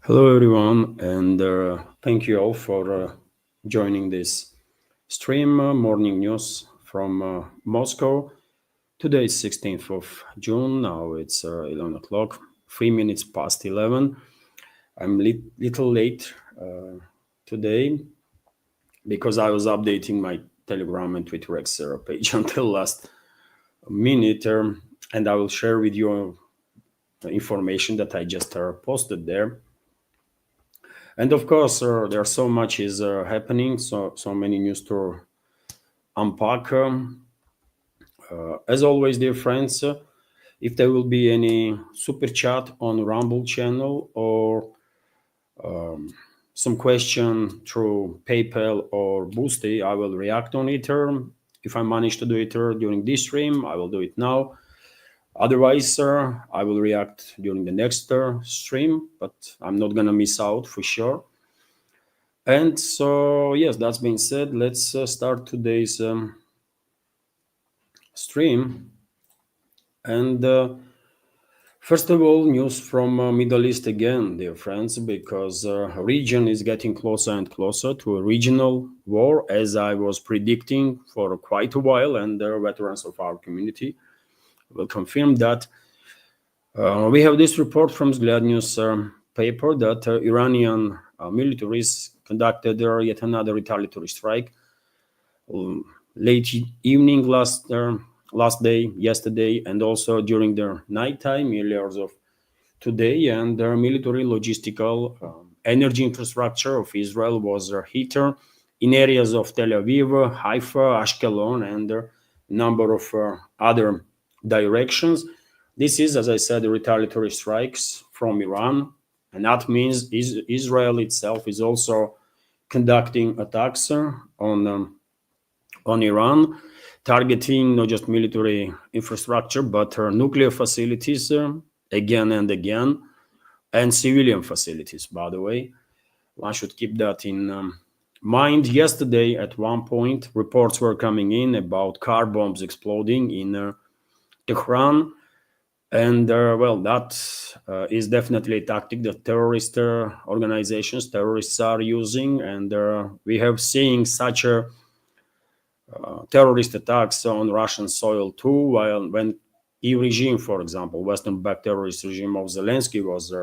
Hello, everyone, and thank you all for joining this stream. Morning news from Moscow. Today is 16th of June. Now it's 11 o'clock, 3 minutes past 11. I'm little late today because I was updating my Telegram and Twitter X page until last minute, and I will share with you the information that I just posted there. And of course, there's so much is happening, so many news to unpack. As always, dear friends, if there will be any super chat on Rumble channel or some question through PayPal or Boosty, I will react on it. If I manage to do it during this stream, I will do it now. Otherwise, I will react during the next stream, but I'm not gonna miss out for sure. And so, yes, that's being said, let's start today's stream. And first of all, news from Middle East again, dear friends, because region is getting closer and closer to a regional war, as I was predicting for quite a while, and the veterans of our community will confirm that. We have this report from Zglad News paper that Iranian militaries conducted yet another retaliatory strike late evening last day, yesterday, and also during the nighttime, early hours of today. And the military logistical energy infrastructure of Israel was hit in areas of Tel Aviv, Haifa, Ashkelon, and a number of other directions. This is, as I said, retaliatory strikes from Iran, and that means Israel itself is also conducting attacks on Iran, targeting not just military infrastructure, but nuclear facilities again and again, and civilian facilities, by the way. One should keep that in mind. Yesterday, at one point, reports were coming in about car bombs exploding in Tehran. And well, that is definitely a tactic that terrorist organizations, terrorists are using. And we have seen such a terrorist attacks on Russian soil too, while when regime, for example, Western-backed terrorist regime of Zelensky was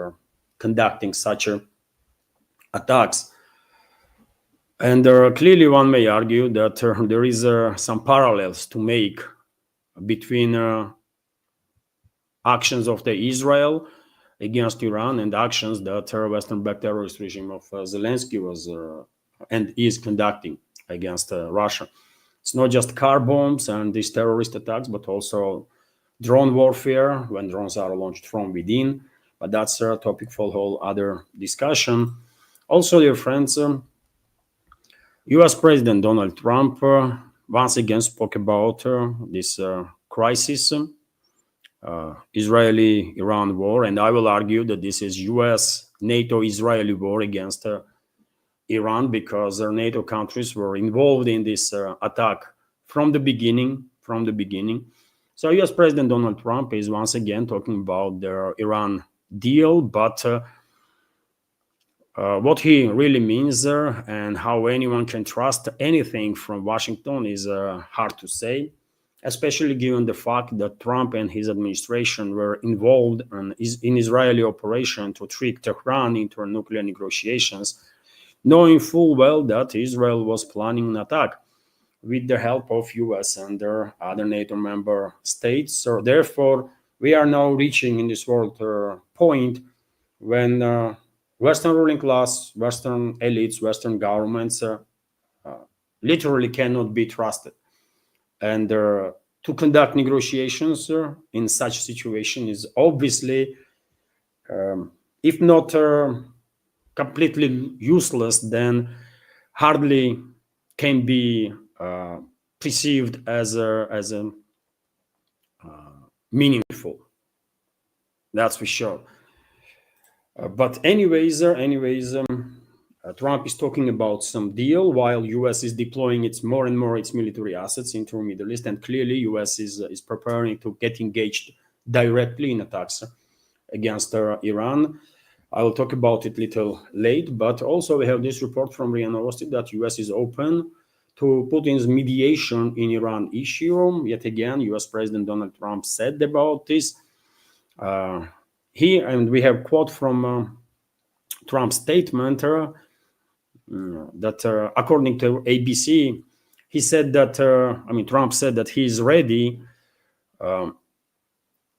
conducting such attacks. And clearly one may argue that there is some parallels to make between actions of the Israel against Iran and actions that Western-backed terrorist regime of Zelensky was and is conducting against Russia. It's not just car bombs and these terrorist attacks, but also drone warfare when drones are launched from within. But that's a topic for a whole other discussion. Also, dear friends, US President Donald Trump once again spoke about this crisis, Israeli-Iran war, and I will argue that this is US NATO-Israeli war against Iran, because their NATO countries were involved in this attack from the beginning. So US President Donald Trump is once again talking about the Iran deal, but what he really means and how anyone can trust anything from Washington is hard to say, especially given the fact that Trump and his administration were involved in Israeli operation to trick Tehran into nuclear negotiations, knowing full well that Israel was planning an attack with the help of US and their other NATO member states. So therefore, we are now reaching in this world point when Western ruling class, Western elites, Western governments literally cannot be trusted. And to conduct negotiations in such situation is obviously, if not completely useless, then hardly can be perceived as a meaningful. That's for sure. But anyways, Trump is talking about some deal while US is deploying more and more its military assets into the Middle East, and clearly US is preparing to get engaged directly in attacks against Iran. I will talk about it a little late, but also we have this report from RIA Novosti that US is open to Putin's mediation in Iran issue. Yet again, US President Donald Trump said about this. And we have quote from Trump's statement that according to ABC, he said that, Trump said that he is ready.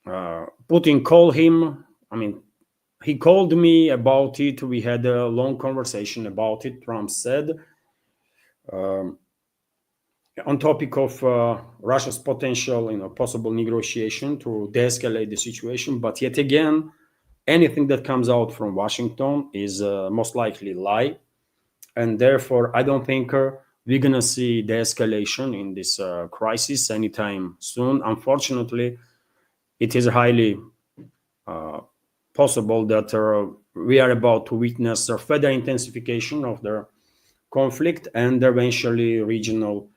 Putin called him, he called me about it. We had a long conversation about it, Trump said, on topic of Russia's potential, possible negotiation to de-escalate the situation. But yet again, anything that comes out from Washington is most likely lie. And therefore, I don't think we're going to see de-escalation in this crisis anytime soon. Unfortunately, it is highly possible that we are about to witness a further intensification of the conflict and eventually regional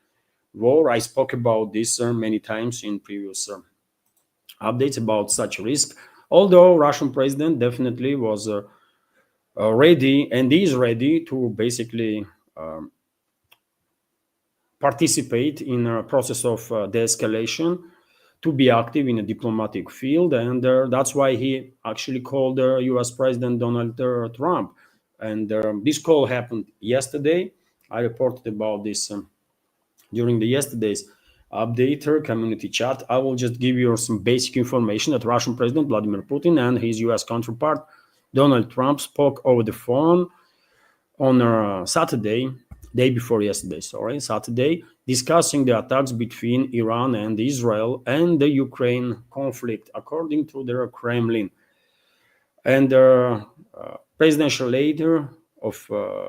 war. I spoke about this many times in previous updates about such risk. Although Russian president definitely was ready and is ready to basically participate in a process of de-escalation, to be active in a diplomatic field, and that's why he actually called U.S. President Donald Trump. And this call happened yesterday. I reported about this during the yesterday's update community chat. I will just give you some basic information that Russian President Vladimir Putin and his U.S. counterpart Donald Trump spoke over the phone on Saturday, day before yesterday, Saturday, discussing the attacks between Iran and Israel and the Ukraine conflict, according to the Kremlin. And presidential leader of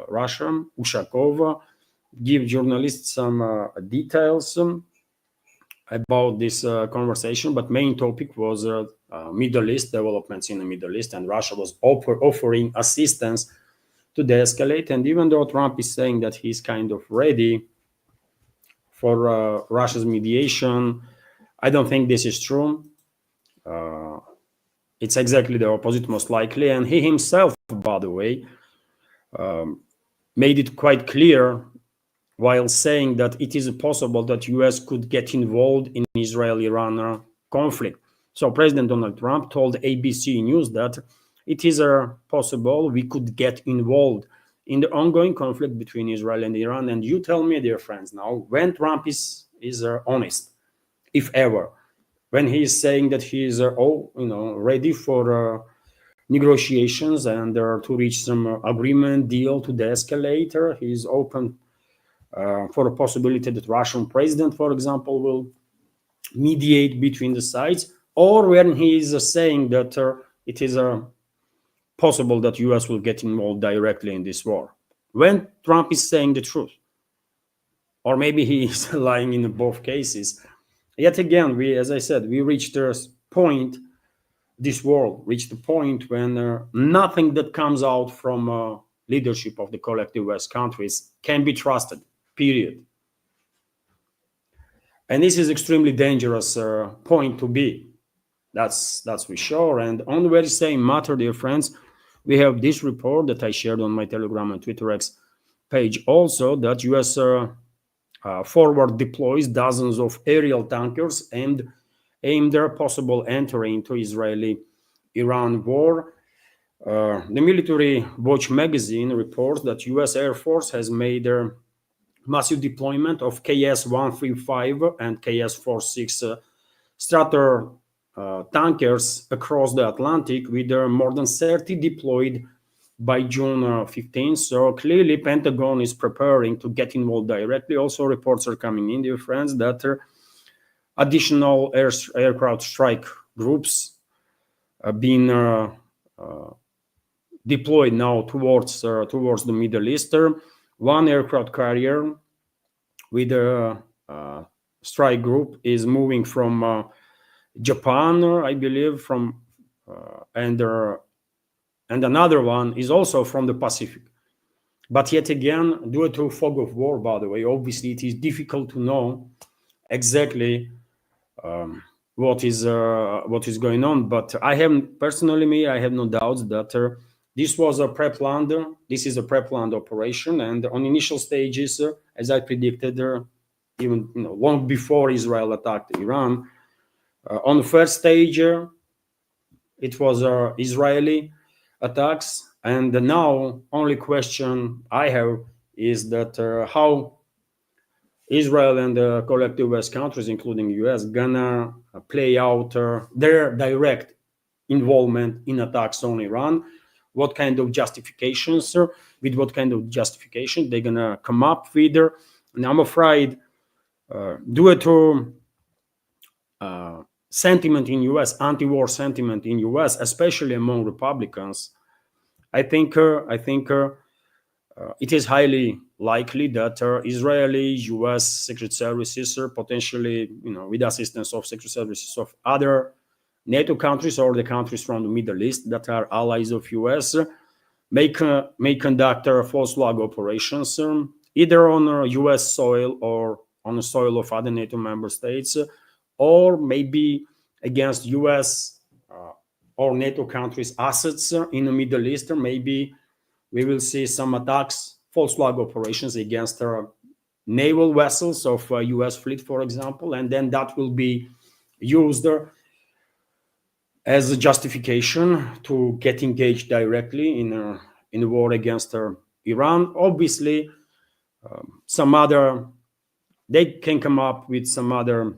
Russia, Ushakova, give journalists some details about this conversation, but main topic was Middle East, developments in the Middle East, and Russia was offering assistance to de-escalate. And even though Trump is saying that he's kind of ready for Russia's mediation, I don't think this is true. It's exactly the opposite, most likely. And he himself, by the way, made it quite clear while saying that it is possible that US could get involved in Israel-Iran conflict. So President Donald Trump told ABC News that it is possible we could get involved in the ongoing conflict between Israel and Iran. And you tell me, dear friends, now, when Trump is honest, if ever, when he is saying that he is ready for negotiations and to reach some agreement, deal to de-escalate, he is open for a possibility that Russian president, for example, will mediate between the sides, or when he is saying that it is possible that US will get involved directly in this war. When Trump is saying the truth, or maybe he is lying in both cases. Yet again, as I said, we reached this point, this world reached the point when nothing that comes out from leadership of the collective West countries can be trusted, period. And this is extremely dangerous point to be. That's for sure. And on the very same matter, dear friends, we have this report that I shared on my Telegram and Twitter X page also, that US forward deploys dozens of aerial tankers and aim their possible entry into Israeli-Iran war. The Military Watch magazine reports that US Air Force has made their massive deployment of KS-135 and KS-46 Strator tankers across the Atlantic, with more than 30 deployed by June 15th. So clearly, Pentagon is preparing to get involved directly. Also, reports are coming in, dear friends, that additional aircraft strike groups have been deployed now towards the Middle East. One aircraft carrier with a strike group is moving from Japan, I believe, and another one is also from the Pacific. But yet again, due to fog of war, by the way, obviously it is difficult to know exactly what is going on. But I have no doubts that this was a pre-planned. This is a pre-planned operation, and on initial stages, as I predicted, even long before Israel attacked Iran, on the first stage, it was Israeli attacks, and now only question I have is that how Israel and the collective West countries, including US, gonna play out their direct involvement in attacks on Iran. What kind of justifications, with what kind of justification they're gonna come up with? And I'm afraid, due to sentiment in US, anti-war sentiment in US, especially among Republicans, I think it is highly likely that Israeli, U.S. secret services, potentially, with assistance of secret services of other NATO countries or the countries from the Middle East that are allies of U.S., may conduct false flag operations, either on U.S. soil or on the soil of other NATO member states, or maybe against U.S. Or NATO countries' assets in the Middle East, or maybe we will see some attacks, false flag operations against naval vessels of U.S. fleet, for example, and then that will be used as a justification to get engaged directly in a war against Iran. Obviously, they can come up with some other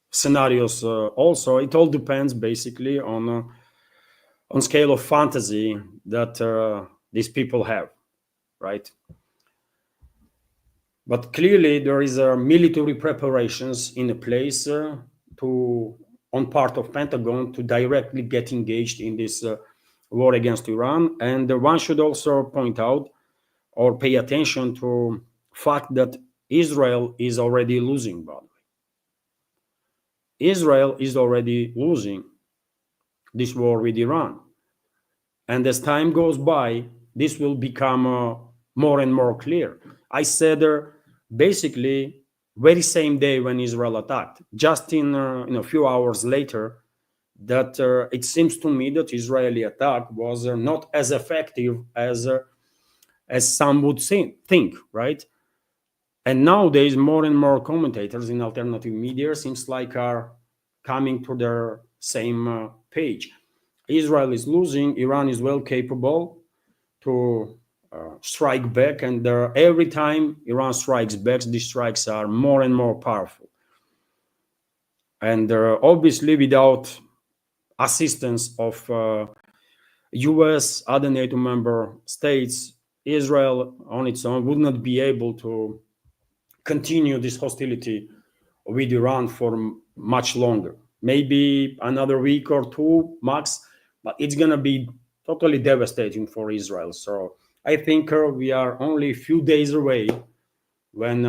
scenarios also. It all depends basically on scale of fantasy that these people have, right? But clearly there is military preparations in place on part of Pentagon to directly get engaged in this war against Iran. And one should also point out or pay attention to fact that Israel is already losing, by the way. Israel is already losing this war with Iran. And as time goes by, this will become more and more clear. I said basically very same day when Israel attacked, just in a few hours later, that it seems to me that Israeli attack was not as effective as some would think, right? And nowadays, more and more commentators in alternative media seems like are coming to their same page. Israel is losing. Iran is well capable to strike back, and every time Iran strikes back, these strikes are more and more powerful. And obviously, without assistance of U.S., other NATO member states, Israel on its own would not be able to continue this hostility with Iran for much longer. Maybe another week or two max, but it's going to be totally devastating for Israel. So I think we are only a few days away when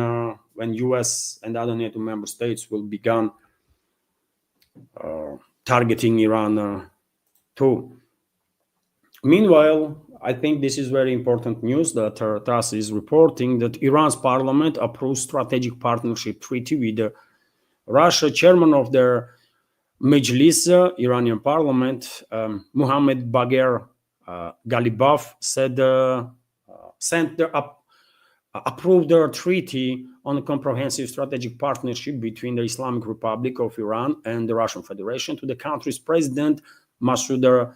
U.S. and other NATO member states will begin targeting Iran too. Meanwhile, I think this is very important news that TASS is reporting that Iran's parliament approved strategic partnership treaty with Russia. Chairman of their Majlis, Iranian parliament, Mohammad Bagher Ghalibaf, said approved a treaty on a comprehensive strategic partnership between the Islamic Republic of Iran and the Russian Federation to the country's president, Masoud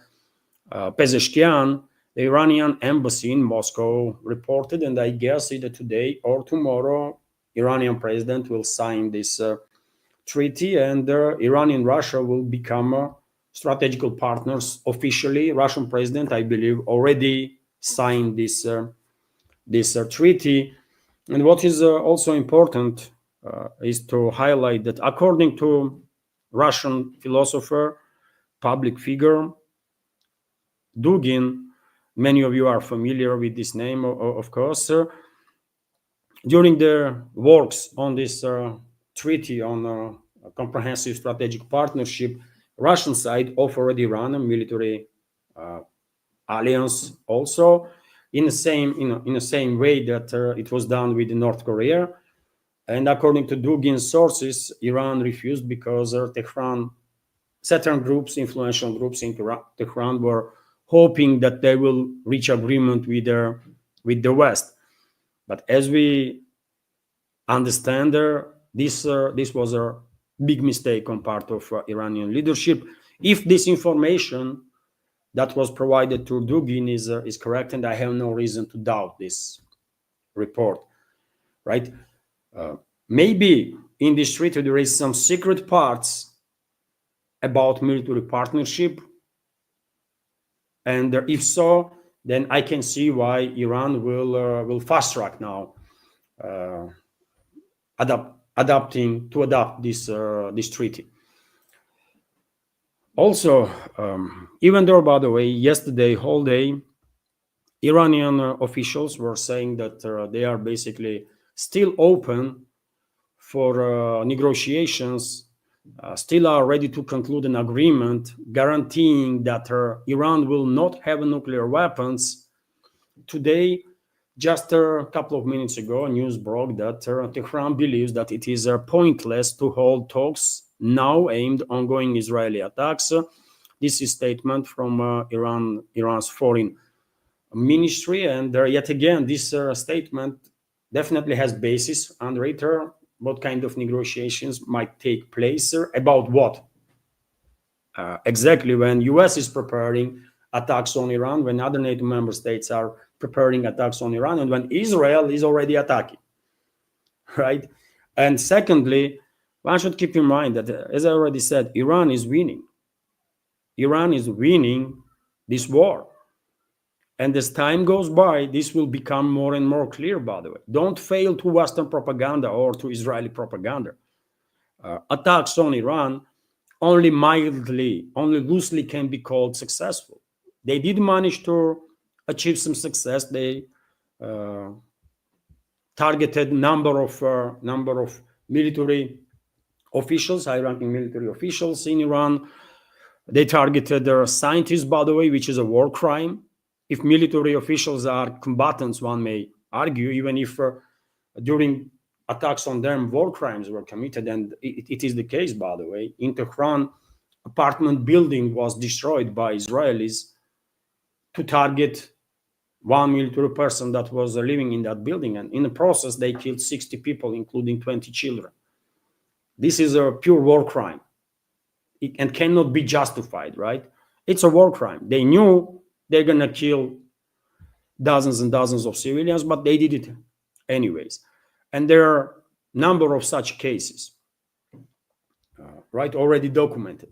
Pezeshkian. The Iranian embassy in Moscow reported, and I guess either today or tomorrow, Iranian president will sign this treaty, and Iran and Russia will become strategical partners officially. Russian president, I believe, already signed this treaty. And what is also important is to highlight that according to Russian philosopher, public figure, Dugin, many of you are familiar with this name, of course. During the works on this treaty on a comprehensive strategic partnership, Russian side offered Iran a military alliance also in the same way that it was done with North Korea. And according to Dugin's sources, Iran refused because Tehran, certain groups, influential groups in Tehran were hoping that they will reach agreement with the West. But as we understand, this was a big mistake on part of Iranian leadership. If this information that was provided to Dugin is correct, and I have no reason to doubt this report, right? Maybe in this treaty there is some secret parts about military partnership, and if so, then I can see why Iran will fast track now adopt this treaty. Also, even though, by the way, yesterday whole day, Iranian officials were saying that they are basically still open for negotiations, still are ready to conclude an agreement guaranteeing that Iran will not have nuclear weapons. Today, just a couple of minutes ago, news broke that Tehran believes that it is pointless to hold talks now aimed on ongoing Israeli attacks. This is a statement from Iran's foreign ministry, and yet again, this statement definitely has basis under it. What kind of negotiations might take place? About what? Exactly when US is preparing attacks on Iran, when other NATO member states are preparing attacks on Iran, and when Israel is already attacking, right? And secondly, one should keep in mind that, as I already said, Iran is winning. Iran is winning this war. And as time goes by, this will become more and more clear, by the way. Don't fail to Western propaganda or to Israeli propaganda. Attacks on Iran only mildly, only loosely can be called successful. They did manage to achieve some success. They targeted number of military officials, high-ranking military officials in Iran. They targeted their scientists, by the way, which is a war crime. If military officials are combatants, one may argue, even if during attacks on them, war crimes were committed, and it is the case, by the way. In Tehran, apartment building was destroyed by Israelis to target one military person that was living in that building, and in the process, they killed 60 people, including 20 children. This is a pure war crime and cannot be justified, right? It's a war crime. They knew they're going to kill dozens and dozens of civilians, but they did it anyways. And there are a number of such cases, right, already documented.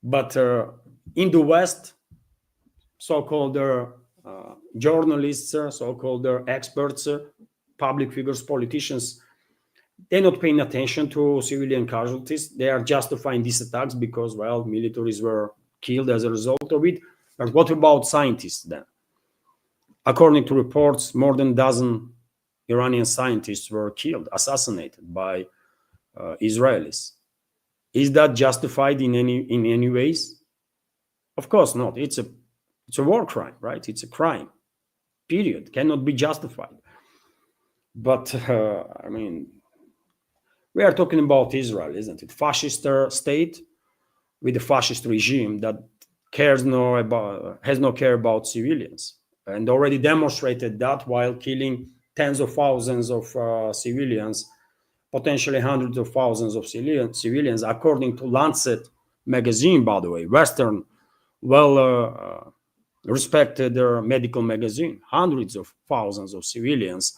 But in the West, so-called journalists, so-called experts, public figures, politicians, they're not paying attention to civilian casualties. They are justifying these attacks because, well, militaries were killed as a result of it. But what about scientists then? According to reports, more than a dozen Iranian scientists were killed, assassinated by Israelis. Is that justified in any ways? Of course not. It's a war crime, right? It's a crime. Period. Cannot be justified. But I mean, we are talking about Israel, isn't it? Fascist state with a fascist regime that has no care about civilians, and already demonstrated that while killing tens of thousands of civilians, potentially hundreds of thousands of civilians, according to Lancet magazine, by the way, Western, respected medical magazine, hundreds of thousands of civilians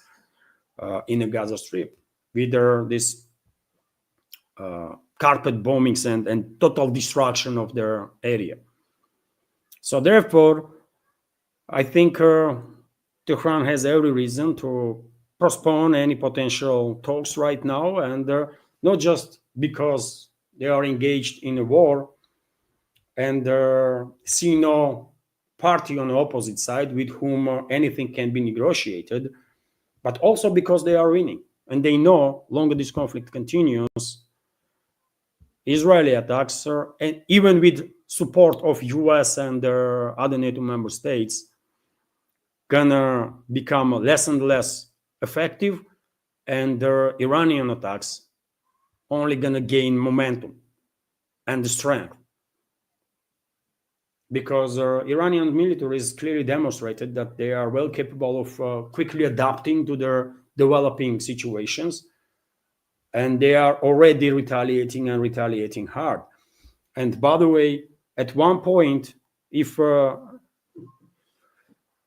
in the Gaza Strip with this carpet bombings and total destruction of their area. So therefore, I think Tehran has every reason to postpone any potential talks right now, and not just because they are engaged in a war and see no party on the opposite side with whom anything can be negotiated, but also because they are winning. And they know longer this conflict continues, Israeli attacks, and even with support of US and other NATO member states, gonna become less and less effective, and the Iranian attacks only gonna gain momentum and strength. because Iranian military is clearly demonstrated that they are well capable of quickly adapting to their developing situations, and they are already retaliating and retaliating hard. And by the way, at one point, if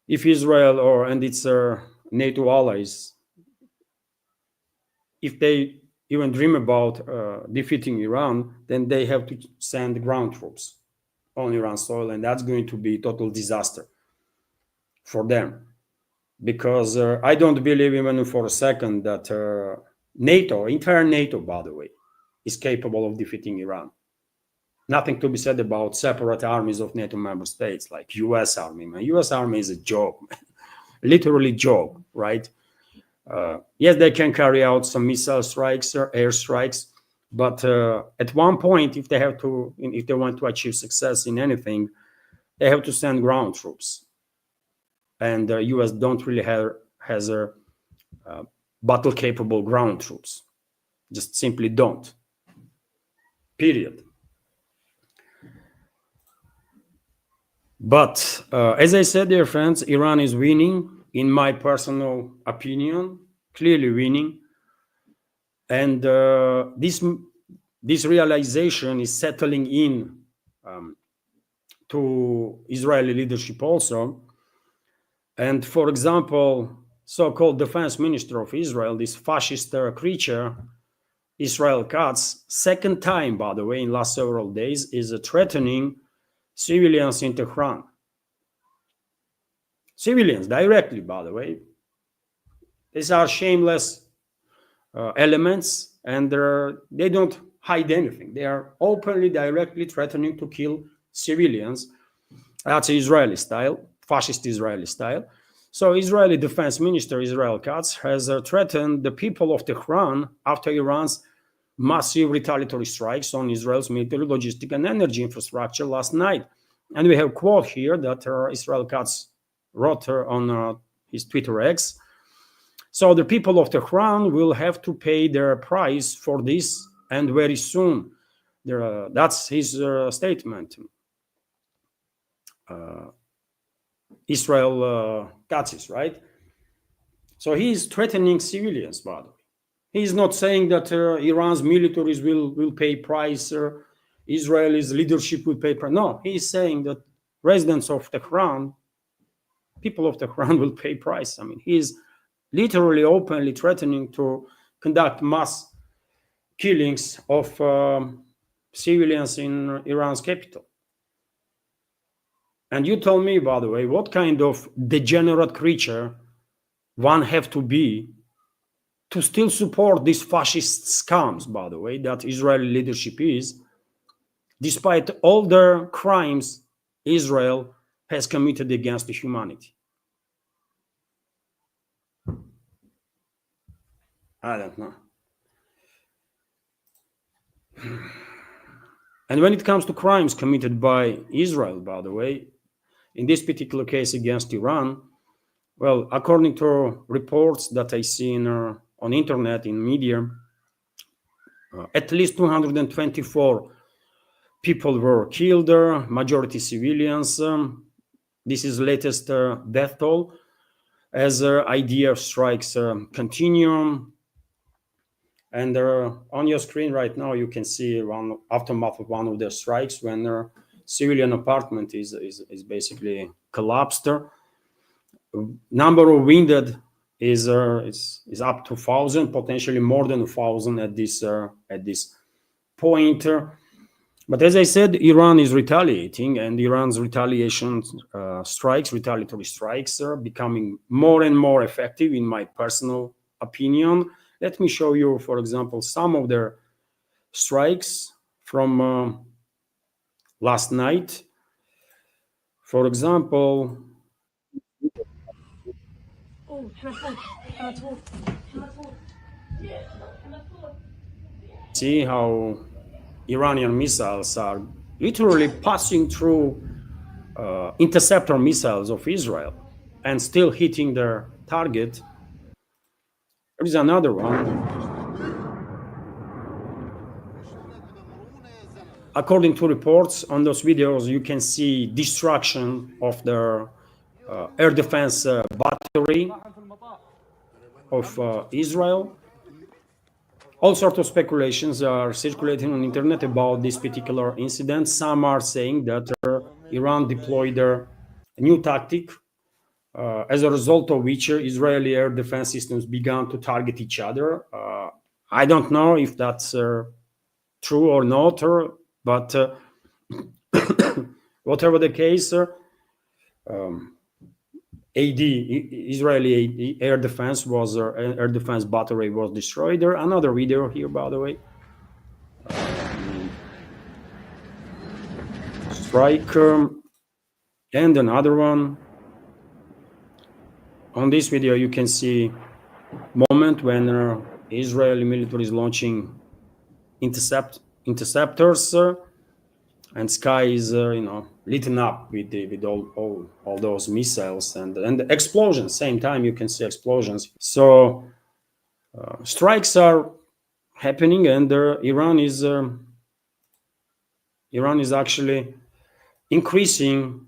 Israel or and its NATO allies, if they even dream about defeating Iran, then they have to send ground troops on Iran's soil, and that's going to be a total disaster for them. Because I don't believe even for a second that NATO, entire NATO, by the way, is capable of defeating Iran. Nothing to be said about separate armies of NATO member states, like U.S. Army. Man, U.S. Army is a joke, literally joke, right? Yes, they can carry out some missile strikes or air strikes, but at one point, if they want to achieve success in anything, they have to send ground troops, and the U.S. don't really has a battle capable ground troops, just simply don't. Period. But as I said, dear friends, Iran is winning, in my personal opinion, clearly winning. And this realization is settling in to Israeli leadership also. And for example, so-called defense minister of Israel, this fascist creature, Israel Katz, second time, by the way, in last several days, is threatening civilians in Tehran. Civilians, directly, by the way. These are shameless elements, and they don't hide anything. They are openly, directly threatening to kill civilians. That's Israeli style, fascist Israeli style. So Israeli Defense Minister Israel Katz has threatened the people of Tehran after Iran's massive retaliatory strikes on Israel's military, logistic, and energy infrastructure last night. And we have a quote here that Israel Katz wrote on his Twitter X. So the people of Tehran will have to pay their price for this, and very soon. That's his statement. Israel Katz, right? So he is threatening civilians, by the way. He is not saying that Iran's militaries will pay price, Israel's leadership will pay price. No, he is saying that residents of Tehran, people of Tehran will pay price. I mean, he is literally openly threatening to conduct mass killings of civilians in Iran's capital. And you tell me, by the way, what kind of degenerate creature one have to be to still support these fascist scums, by the way, that Israeli leadership is, despite all the crimes Israel has committed against humanity. I don't know. And when it comes to crimes committed by Israel, by the way, in this particular case against Iran, well, according to reports that I see on internet, in media, at least 224 people were killed, majority civilians. This is latest death toll as IDF strikes continue. And on your screen right now, you can see one aftermath of one of the strikes when a civilian apartment is basically collapsed. Number of wounded is up to 1,000, potentially more than 1,000 at this point. But as I said, Iran is retaliating, and Iran's retaliation retaliatory strikes, are becoming more and more effective, in my personal opinion. Let me show you, for example, some of their strikes from last night. For example, see how Iranian missiles are literally passing through interceptor missiles of Israel and still hitting their target. There is another one. according to reports on those videos, you can see destruction of the air defense battery of Israel. All sorts of speculations are circulating on the internet about this particular incident. Some are saying that Iran deployed a new tactic, as a result of which Israeli air defense systems began to target each other. I don't know if that's true or not, but whatever the case, Israeli air defense battery was destroyed. There another video here, by the way. Strike and another one. On this video, you can see moment when Israeli military is launching interceptors, and sky is lit up with all those missiles and the explosions. Same time, you can see explosions. So strikes are happening, and Iran is actually increasing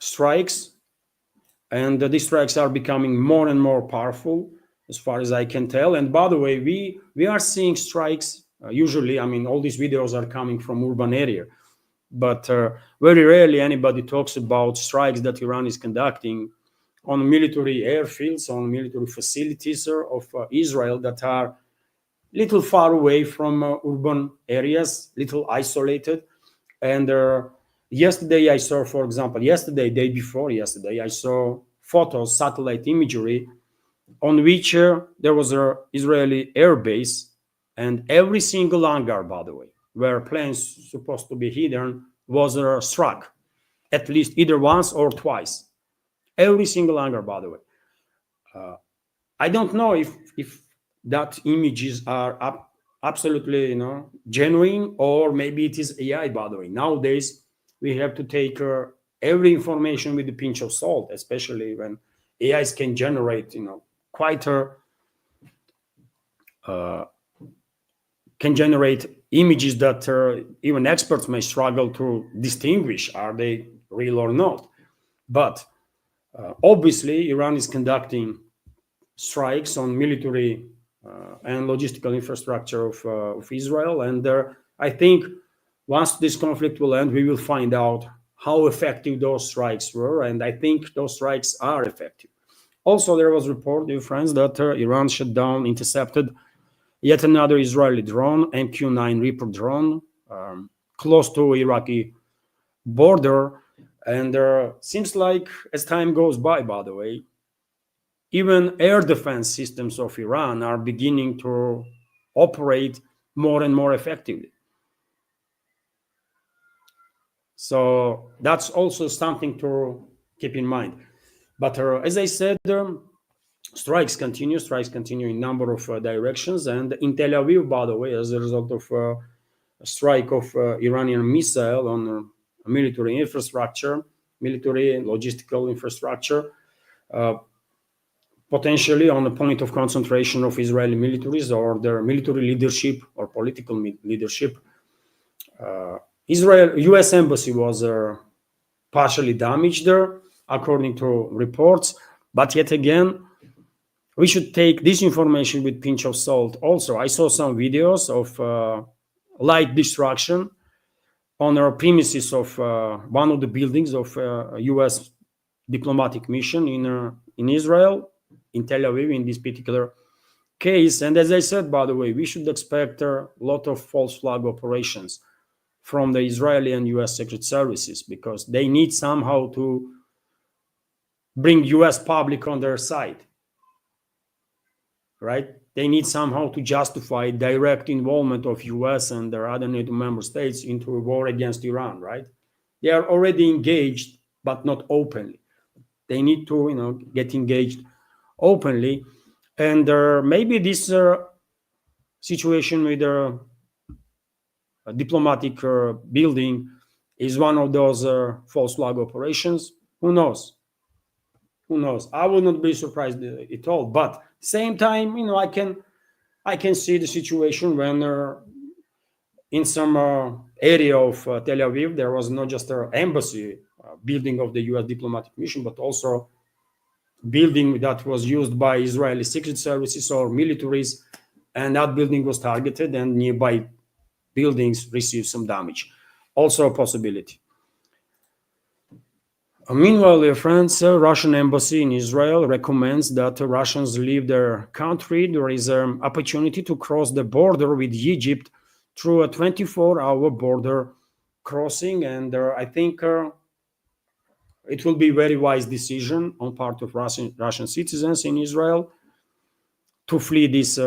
strikes, and these strikes are becoming more and more powerful, as far as I can tell. And by the way, we are seeing strikes usually. I mean, all these videos are coming from urban area, but very rarely anybody talks about strikes that Iran is conducting on military airfields, on military facilities of Israel that are little far away from urban areas, little isolated. And yesterday I saw, for example, day before yesterday, I saw photos, satellite imagery, on which there was an Israeli air base, and every single hangar, by the way, where planes supposed to be hidden, was struck, at least either once or twice. Every single hangar, by the way. I don't know if that images are absolutely genuine, or maybe it is AI, by the way. Nowadays, we have to take every information with a pinch of salt, especially when AIs can generate quite can generate images that even experts may struggle to distinguish, are they real or not. But obviously, Iran is conducting strikes on military and logistical infrastructure of Israel. And I think once this conflict will end, we will find out how effective those strikes were. And I think those strikes are effective. Also, there was a report, dear friends, that Iran shut down, intercepted yet another Israeli drone, MQ-9 Reaper drone, close to Iraqi border. And seems like as time goes by the way, even air defense systems of Iran are beginning to operate more and more effectively. So that's also something to keep in mind. But as I said, strikes continue in a number of directions. And in Tel Aviv, by the way, as a result of a strike of Iranian missile on military infrastructure, military and logistical infrastructure, potentially on a point of concentration of Israeli militaries or their military leadership or political leadership. U.S. embassy was partially damaged there, according to reports. But yet again, we should take this information with a pinch of salt. Also, I saw some videos of light destruction on our premises of one of the buildings of U.S. diplomatic mission in Israel, in Tel Aviv, in this particular case. And as I said, by the way, we should expect a lot of false flag operations from the Israeli and U.S. Secret Services, because they need somehow to bring U.S. public on their side, right? They need somehow to justify direct involvement of U.S. and their other NATO member states into a war against Iran, right? They are already engaged, but not openly. They need to, get engaged openly. And maybe this situation with a diplomatic building is one of those false flag operations. Who knows? I will not be surprised at all. But same time, I can see the situation when in some area of Tel Aviv, there was not just an embassy building of the U.S. diplomatic mission, but also building that was used by Israeli secret services or militaries, and that building was targeted, and nearby buildings received some damage. Also a possibility. Meanwhile, France, Russian embassy in Israel recommends that Russians leave their country. There is an opportunity to cross the border with Egypt through a 24-hour border crossing, and I think it will be a very wise decision on part of Russian citizens in Israel to flee this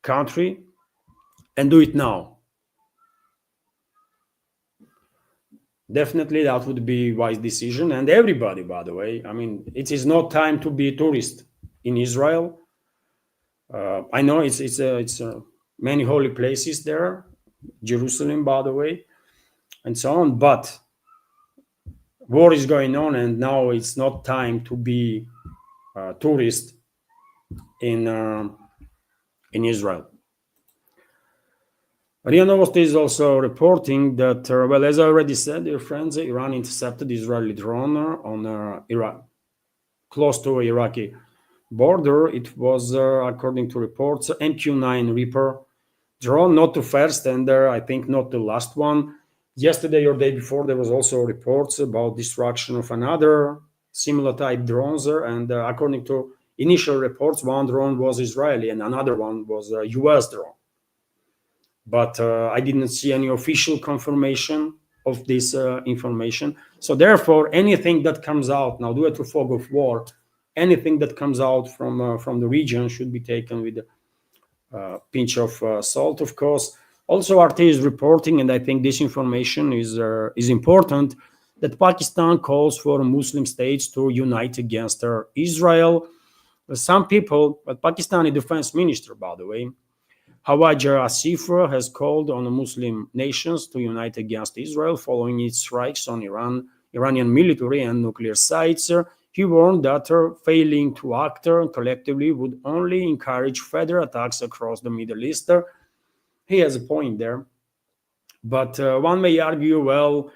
country and do it now. Definitely, that would be a wise decision. And everybody, by the way, I mean, it is not time to be a tourist in Israel. I know it's many holy places there, Jerusalem, by the way, and so on. But war is going on, and now it's not time to be a tourist in Israel. RIA Novosti is also reporting that, well, as I already said, dear friends, Iran intercepted Israeli drone on Iraq, close to Iraqi border. It was, according to reports, MQ-9 Reaper drone, not the first, and I think not the last one. Yesterday or day before, there was also reports about destruction of another similar type drones, and according to initial reports, one drone was Israeli and another one was a US drone. But I didn't see any official confirmation of this information. So therefore, anything that comes out now, due to fog of war, anything that comes out from the region should be taken with a pinch of salt, of course. Also, RT is reporting, and I think this information is important, that Pakistan calls for Muslim states to unite against Israel. Some people, but Pakistani defense minister, by the way, Hawaj Asif has called on the Muslim nations to unite against Israel following its strikes on Iranian military and nuclear sites. He warned that failing to act collectively would only encourage further attacks across the Middle East. He has a point there. But one may argue, well,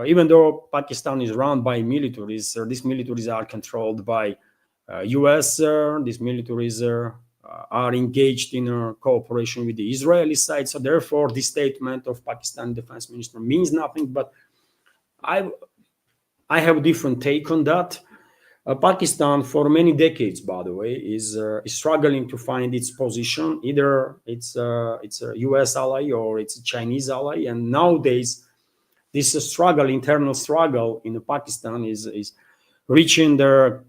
even though Pakistan is run by militaries, these militaries are controlled by US, these militaries are engaged in a cooperation with the Israeli side. So therefore, the statement of Pakistan defense minister means nothing. But I have a different take on that. Pakistan, for many decades, by the way, is struggling to find its position. Either it's a US ally or it's a Chinese ally. And nowadays, this internal struggle in Pakistan is reaching the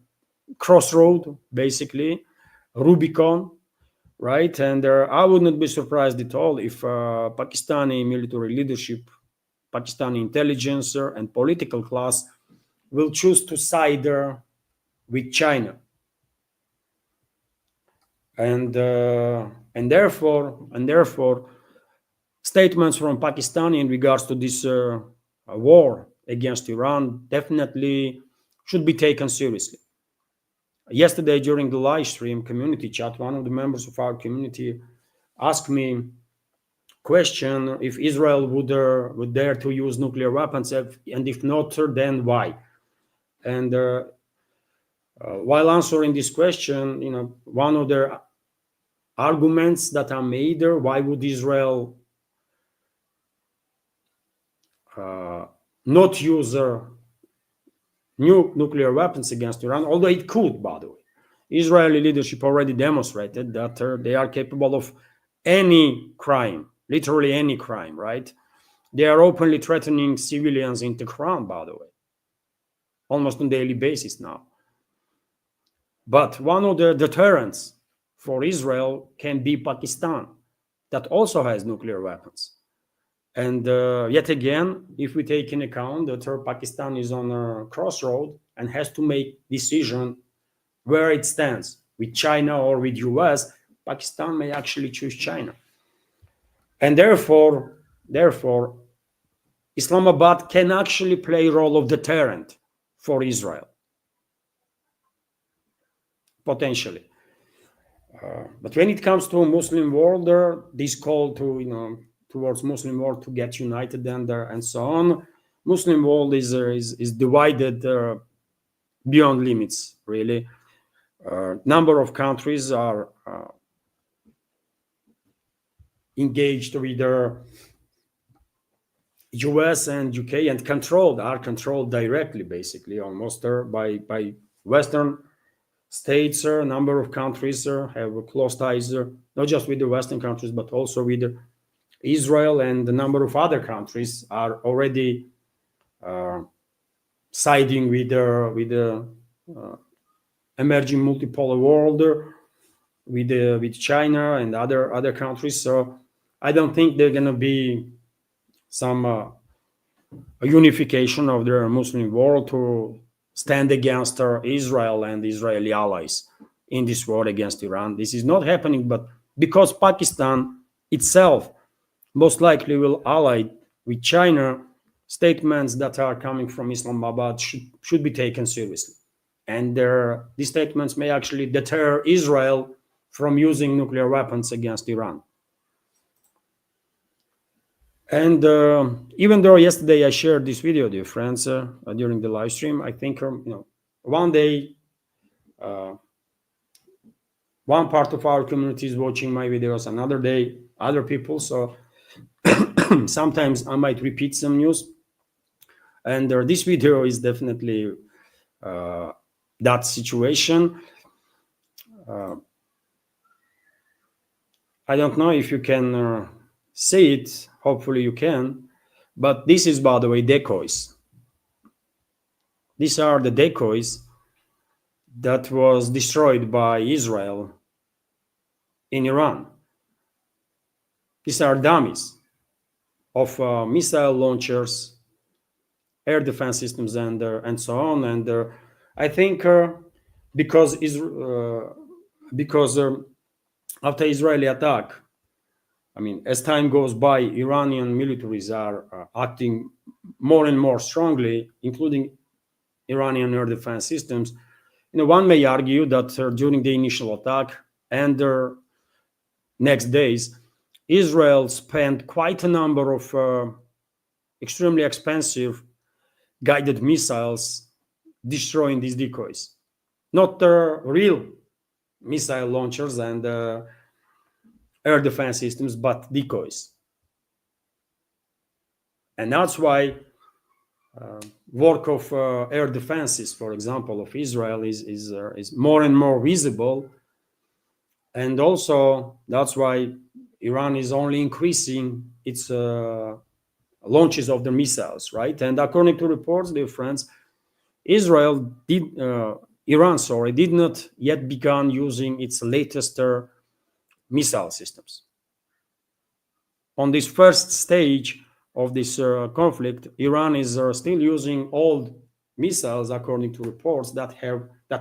crossroad, basically, Rubicon, right? And I would not be surprised at all if Pakistani military leadership, Pakistani intelligence and political class will choose to side with China. And therefore, statements from Pakistan in regards to this war against Iran definitely should be taken seriously. Yesterday, during the live stream community chat, one of the members of our community asked me question if Israel would dare to use nuclear weapons, and if not, then why? And while answering this question, one of the arguments that are made there, why would Israel not use new nuclear weapons against Iran, although it could, by the way. Israeli leadership already demonstrated that they are capable of any crime, literally any crime, right? They are openly threatening civilians in Tehran, by the way, almost on a daily basis now. But one of the deterrents for Israel can be Pakistan, that also has nuclear weapons. And yet again, if we take in account that Pakistan is on a crossroad and has to make decision where it stands, with China or with US, Pakistan may actually choose China. And therefore, Islamabad can actually play a role of deterrent for Israel, potentially. But when it comes to a Muslim world, this call to towards Muslim world to get united and so on. Muslim world is divided beyond limits, really. Number of countries are engaged with the US and UK and are controlled directly, basically, almost by Western states. A number of countries have close ties, not just with the Western countries, but also with Israel, and a number of other countries are already siding with the emerging multipolar world, with China and other countries. So I don't think there's going to be some a unification of the Muslim world to stand against Israel and Israeli allies in this war against Iran. This is not happening, but because Pakistan itself most likely will ally with China, statements that are coming from Islamabad should be taken seriously. And these statements may actually deter Israel from using nuclear weapons against Iran. And even though yesterday I shared this video, dear friends, during the live stream, I think one day one part of our community is watching my videos, another day other people. So sometimes I might repeat some news. And this video is definitely that situation. I don't know if you can see it. Hopefully you can. But this is, by the way, decoys. These are the decoys that was destroyed by Israel in Iran. These are dummies of missile launchers, air defense systems, and so on. And I think because after Israeli attack, I mean, as time goes by, Iranian militaries are acting more and more strongly, including Iranian air defense systems. One may argue that during the initial attack and the next days, Israel spent quite a number of extremely expensive guided missiles destroying these decoys. Not real missile launchers and air defense systems, but decoys. And that's why work of air defenses, for example, of Israel is more and more visible. And also that's why Iran is only increasing its launches of the missiles, right? And according to reports, dear friends, Iran did not yet begun using its latest missile systems. On this first stage of this conflict, Iran is still using old missiles, according to reports that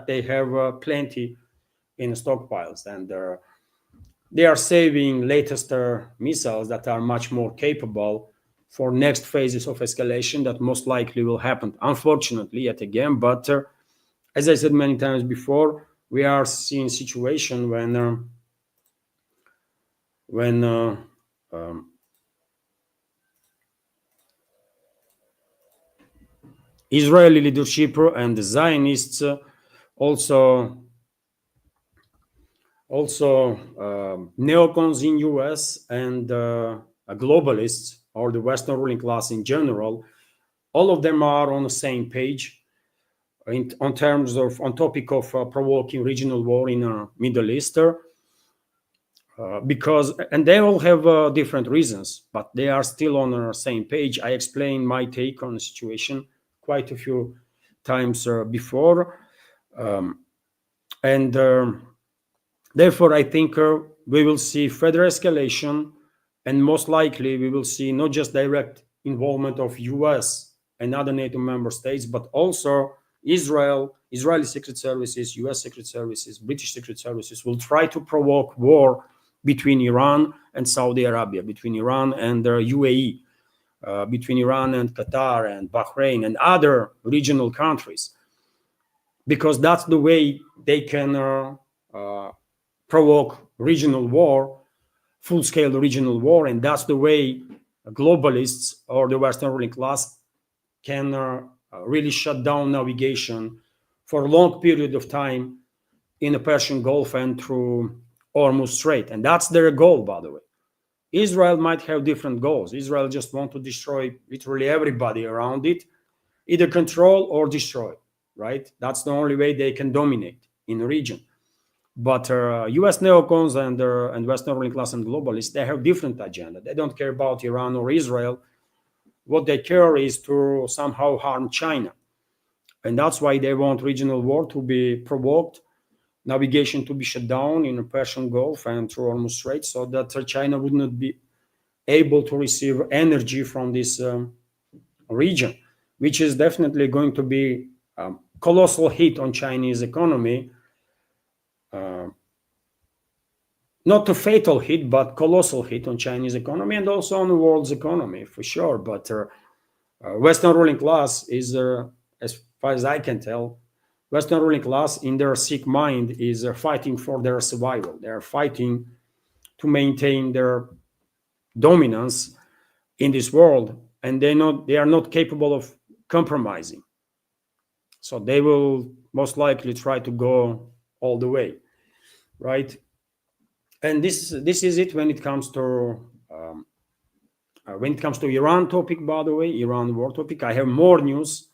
they have plenty in stockpiles, and they are saving latest missiles that are much more capable for next phases of escalation that most likely will happen, unfortunately, yet again. But as I said many times before, we are seeing a situation when Israeli leadership and the Zionists also neocons in US and globalists, or the Western ruling class in general, all of them are on the same page on topic of provoking regional war in Middle East. And they all have different reasons, but they are still on the same page. I explained my take on the situation quite a few times before. Therefore, I think we will see further escalation, and most likely we will see not just direct involvement of US and other NATO member states, but also Israeli secret services, US secret services, British secret services will try to provoke war between Iran and Saudi Arabia, between Iran and the UAE, between Iran and Qatar and Bahrain and other regional countries, because that's the way they can provoke regional war full-scale regional war, and that's the way globalists or the Western ruling class can really shut down navigation for a long period of time in the Persian Gulf and through Hormuz Strait. And that's their goal, by the way. Israel might have different goals. Israel just want to destroy literally everybody around it, either control or destroy, right? That's the only way they can dominate in the region. But U.S. neocons and Western ruling class and globalists, they have different agenda. They don't care about Iran or Israel. What they care is to somehow harm China. And that's why they want regional war to be provoked, navigation to be shut down in the Persian Gulf and through Hormuz Strait, so that China would not be able to receive energy from this region, which is definitely going to be a colossal hit on Chinese economy. Not a fatal hit, but colossal hit on Chinese economy and also on the world's economy, for sure. But Western ruling class is, as far as I can tell, Western ruling class in their sick mind is fighting for their survival. They are fighting to maintain their dominance in this world, and they are not capable of compromising. So they will most likely try to go all the way, right? And this is it when it comes to Iran topic. By the way, Iran war topic. I have more news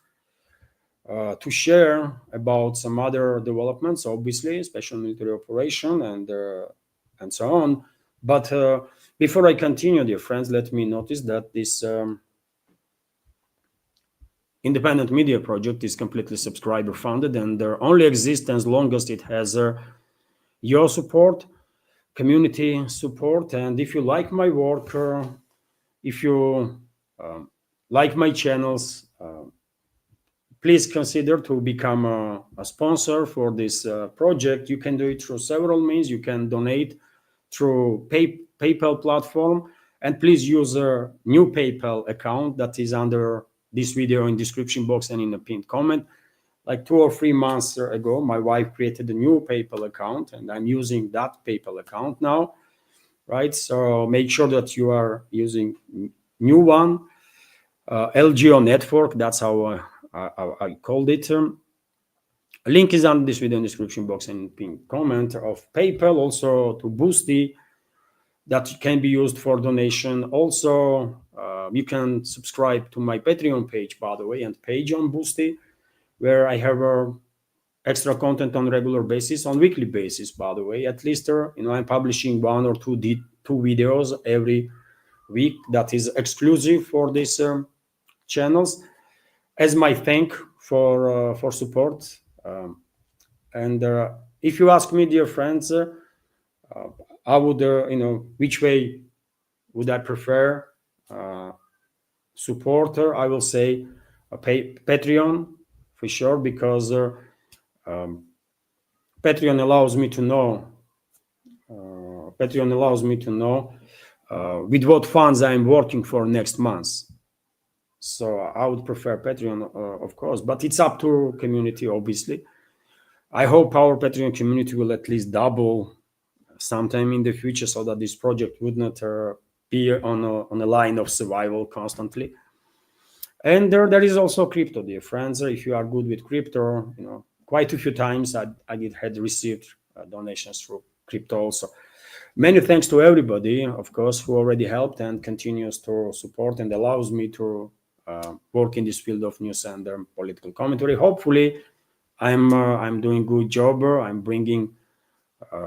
to share about some other developments, obviously, special military operation and so on. But before I continue, dear friends, let me notice that this independent media project is completely subscriber funded and only exists as long as it has your support, community support. And if you like my work, if you like my channels, please consider to become a sponsor for this project. You can do it through several means. You can donate through PayPal platform, and please use a new PayPal account that is under this video in description box and in the pinned comment. Like 2 or 3 months ago, my wife created a new PayPal account, and I'm using that PayPal account now, right? So make sure that you are using new one, LGO network. That's how I called it. A link is on this video in description box and pinned comment of PayPal, also to Boosty, that can be used for donation. Also, you can subscribe to my Patreon page, by the way, and page on Boosty, where I have extra content on regular basis, on weekly basis, by the way. At least, I'm publishing 1 or 2 videos every week that is exclusive for these channels, as my thank for support. And if you ask me, dear friends, I would, which way would I prefer supporter? I will say Patreon for sure, because Patreon allows me to know. With what funds I'm working for next month. So I would prefer Patreon, of course, but it's up to community, obviously. I hope our Patreon community will at least double sometime in the future, so that this project would not be on a line of survival constantly. And there is also crypto, dear friends. If you are good with crypto, quite a few times I had received donations through crypto also. Many thanks to everybody, of course, who already helped and continues to support and allows me to work in this field of news and political commentary. Hopefully, I'm doing good job. I'm bringing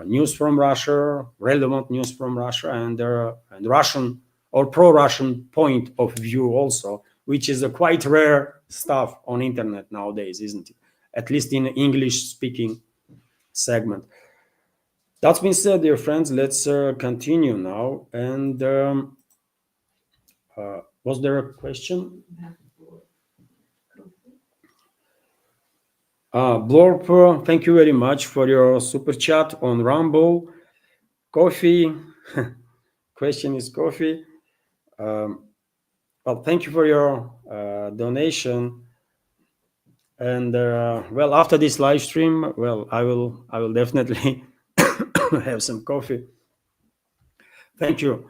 news from Russia, relevant news from Russia, and Russian or pro-Russian point of view also, which is a quite rare stuff on internet nowadays, isn't it? At least in English-speaking segment. That's been said, dear friends. Let's continue now. And was there a question? Blorp, thank you very much for your super chat on Rumble. Coffee. Question is coffee. Well, thank you for your donation. And well, after this live stream, well, I will definitely have some coffee. Thank you.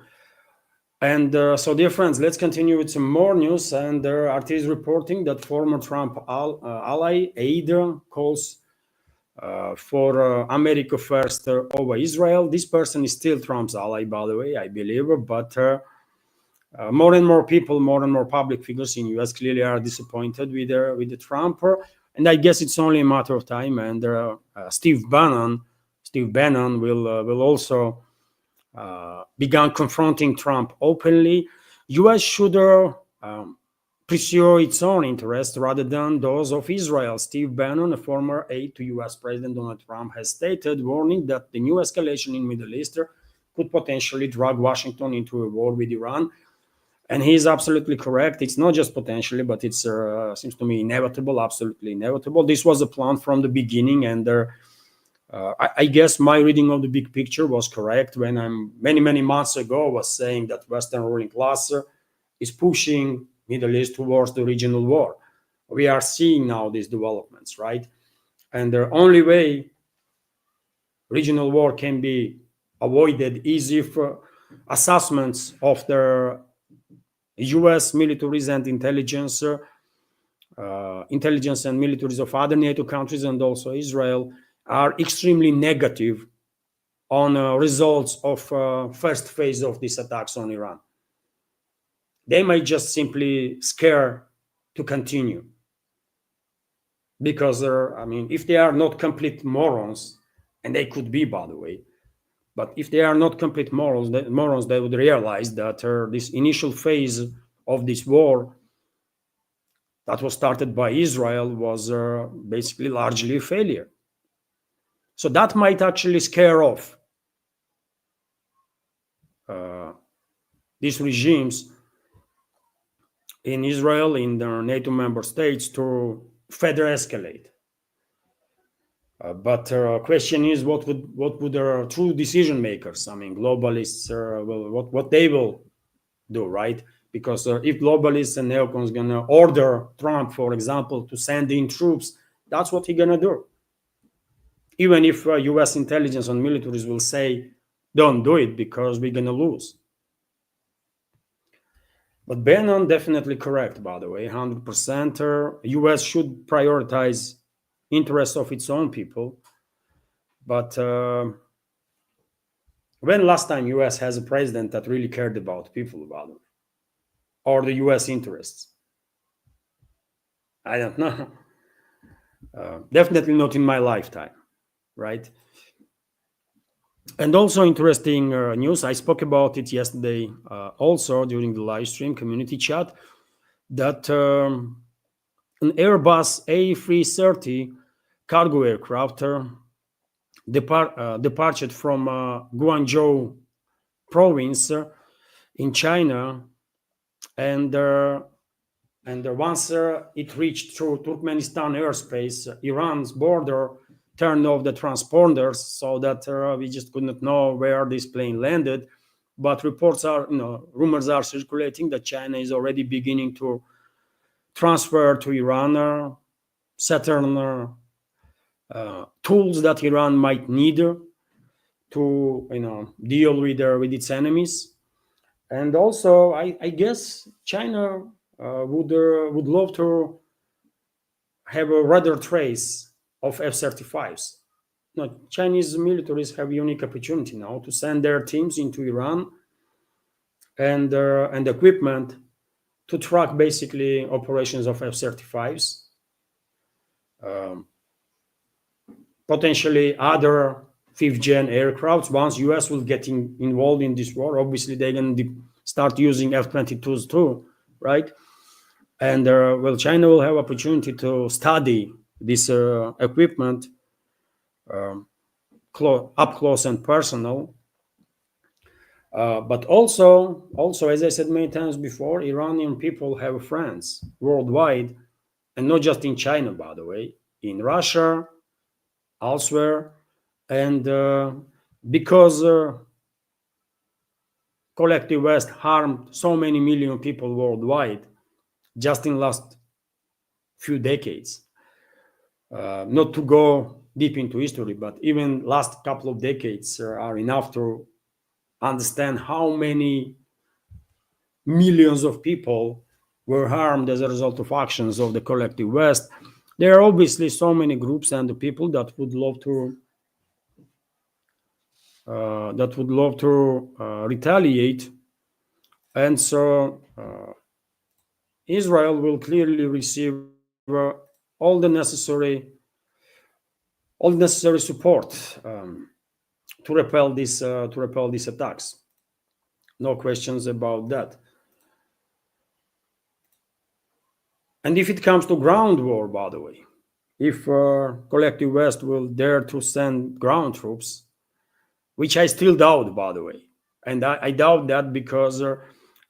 And so, dear friends, let's continue with some more news. And RT is reporting that former Trump ally Ada calls for America first over Israel. This person is still Trump's ally, by the way, I believe. But more and more people, more and more public figures in US clearly are disappointed with the Trump. And I guess it's only a matter of time. And Steve Bannon will also began confronting Trump openly. U.S. should pursue its own interests rather than those of Israel. Steve Bannon, a former aide to U.S. President Donald Trump, has stated, warning that the new escalation in Middle East could potentially drag Washington into a war with Iran. And he is absolutely correct. It's not just potentially, but it's seems to me inevitable, absolutely inevitable. This was a plan from the beginning, and I guess my reading of the big picture was correct when I'm many months ago was saying that Western ruling class is pushing Middle East towards the regional war. We are seeing now these developments, right? And the only way regional war can be avoided is if assessments of the U.S. militaries and intelligence and militaries of other NATO countries and also Israel are extremely negative on results of first phase of these attacks on Iran. They might just simply scare to continue because if they are not complete morons, and they could be, by the way, but if they are not complete morons, they would realize that this initial phase of this war that was started by Israel was basically largely a failure. So that might actually scare off these regimes in Israel, in the NATO member states, to further escalate. But question is, what would the true decision makers, globalists, what they will do, right? Because if globalists and neocons gonna order Trump, for example, to send in troops, that's what he's gonna do. Even if U.S. intelligence and militaries will say, don't do it because we're gonna lose. But Bannon definitely correct, by the way, 100%. U.S. should prioritize interests of its own people. But when last time U.S. has a president that really cared about people, about them, or the U.S. interests? I don't know. Definitely not in my lifetime, right? And also interesting news, I spoke about it yesterday also during the live stream community chat, that an Airbus A330 cargo aircraft departed from Guangzhou province in China, and once it reached through Turkmenistan airspace, Iran's border turned off the transponders so that we just could not know where this plane landed. But rumors are circulating that China is already beginning to transfer to Iran certain tools that Iran might need to deal with its enemies. And also, I guess China would love to have a radar trace of F-35s. Chinese militaries have a unique opportunity now to send their teams into Iran and equipment to track basically operations of F-35s, potentially other fifth-gen aircrafts. Once U.S. will get involved in this war, obviously they're going to start using F-22s too, right? And China will have opportunity to study this equipment up close and personal. But also, as I said many times before, Iranian people have friends worldwide, and not just in China, by the way, in Russia, elsewhere. And because collective West harmed so many million people worldwide just in last few decades, not to go deep into history, but even last couple of decades are enough to understand how many millions of people were harmed as a result of actions of the collective West. There are obviously so many groups and the people that would love to retaliate, and so Israel will clearly receive all the necessary support to repel these attacks. No questions about that. And if it comes to ground war, by the way, if collective West will dare to send ground troops, which I still doubt, by the way, and I doubt that because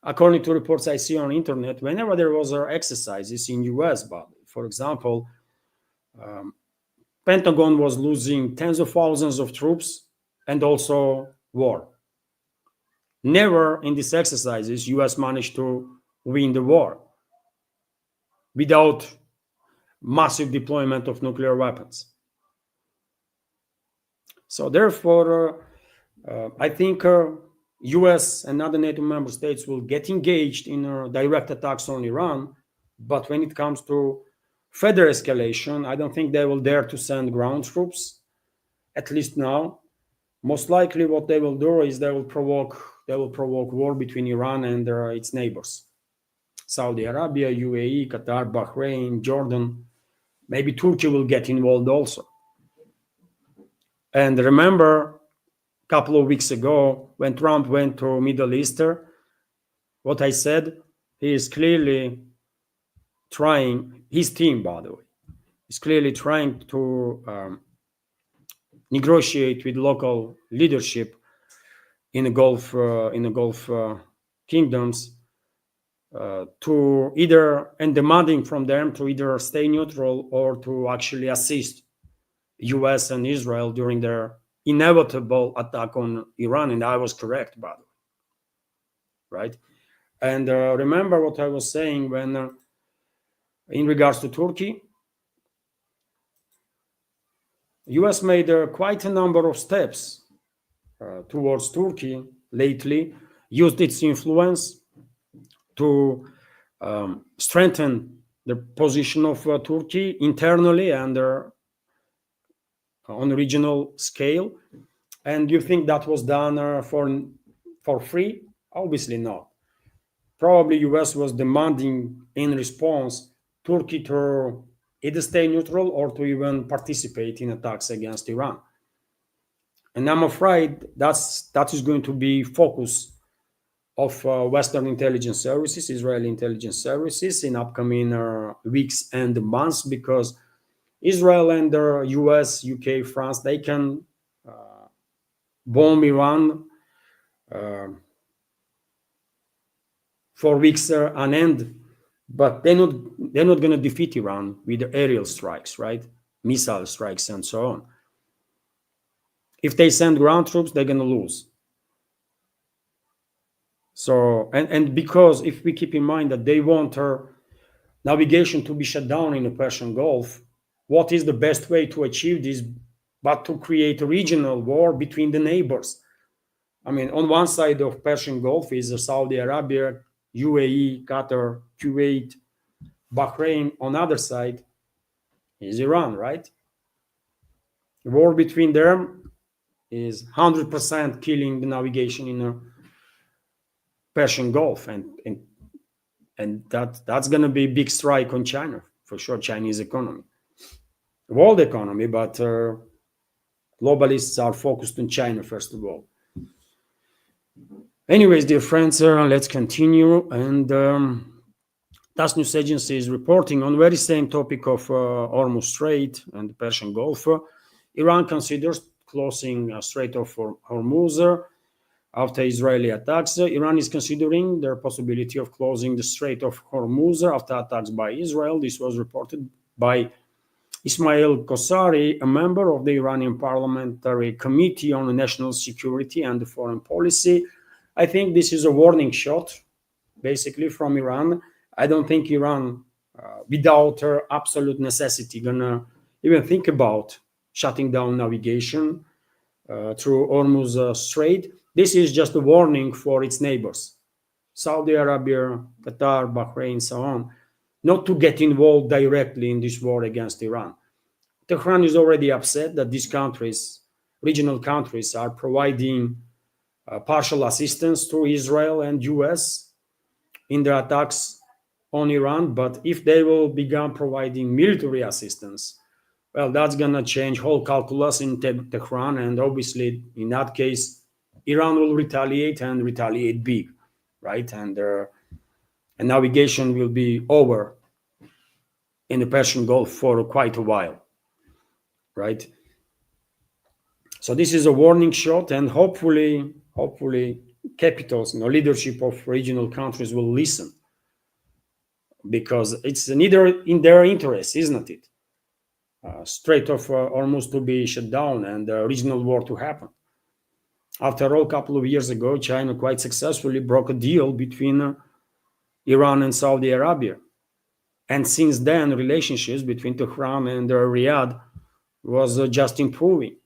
according to reports I see on internet, whenever there was exercises in US, but for example, Pentagon was losing tens of thousands of troops and also war. Never in these exercises US managed to win the war without massive deployment of nuclear weapons. So therefore, I think US and other NATO member states will get engaged in direct attacks on Iran, but when it comes to further escalation, I don't think they will dare to send ground troops, at least now. Most likely what they will do is they will provoke war between Iran and its neighbors. Saudi Arabia, UAE, Qatar, Bahrain, Jordan, maybe Turkey will get involved also. And remember, a couple of weeks ago, when Trump went to Middle East, what I said, he is clearly trying, his team, by the way, is clearly trying to negotiate with local leadership in the Gulf kingdoms to either, and demanding from them to either stay neutral or to actually assist US and Israel during their inevitable attack on Iran. And I was correct, by the way, right? And remember what I was saying when in regards to Turkey, US made quite a number of steps towards Turkey lately, used its influence to strengthen the position of Turkey internally and on a regional scale. And you think that was done for free? Obviously not. Probably US was demanding in response Turkey to either stay neutral or to even participate in attacks against Iran. And I'm afraid that is going to be focus of Western intelligence services, Israeli intelligence services in upcoming weeks and months, because Israel and the US, UK, France, they can bomb Iran for weeks on end, but they're not going to defeat Iran with aerial strikes, right? Missile strikes and so on. If they send ground troops, they're going to lose. So, and because if we keep in mind that they want navigation to be shut down in the Persian Gulf, what is the best way to achieve this but to create a regional war between the neighbors? I mean, on one side of Persian Gulf is Saudi Arabia, UAE, Qatar, Kuwait, Bahrain. On the other side is Iran, right? The war between them is 100% killing the navigation in the Persian Gulf, and that's going to be a big strike on China, for sure, Chinese economy, world economy, but globalists are focused on China, first of all. Anyways, dear friends, let's continue. And TASS News Agency is reporting on very same topic of Hormuz Strait and the Persian Gulf. Iran considers closing Strait of Hormuz after Israeli attacks. Iran is considering the possibility of closing the Strait of Hormuz after attacks by Israel. This was reported by Ismail Kosari, a member of the Iranian Parliamentary Committee on National Security and Foreign Policy. I think this is a warning shot, basically, from Iran. I don't think Iran, without absolute necessity, gonna even think about shutting down navigation through Hormuz Strait. This is just a warning for its neighbors, Saudi Arabia, Qatar, Bahrain, so on, not to get involved directly in this war against Iran. Tehran is already upset that these countries, regional countries, are providing partial assistance to Israel and US in their attacks on Iran. But if they will begin providing military assistance, well, that's going to change whole calculus in Tehran. And obviously, in that case, Iran will retaliate and retaliate big, right? And navigation will be over in the Persian Gulf for quite a while, right? So this is a warning shot, and hopefully, capitals, leadership of regional countries will listen, because it's neither in their interest, isn't it? Strait of Hormuz to be shut down and a regional war to happen. After all, a couple of years ago, China quite successfully broke a deal between Iran and Saudi Arabia. And since then, relationships between Tehran and Riyadh was just improving.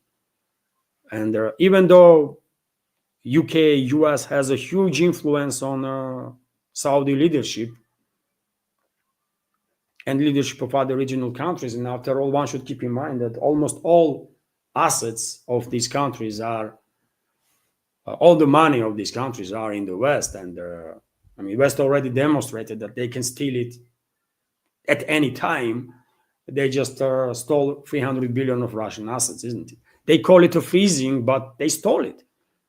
And even though UK, US has a huge influence on Saudi leadership and leadership of other regional countries, and after all, one should keep in mind that almost all assets of these countries are, all the money of these countries are in the West. And West already demonstrated that they can steal it at any time. They just stole 300 billion of Russian assets, isn't it? They call it a freezing, but they stole it.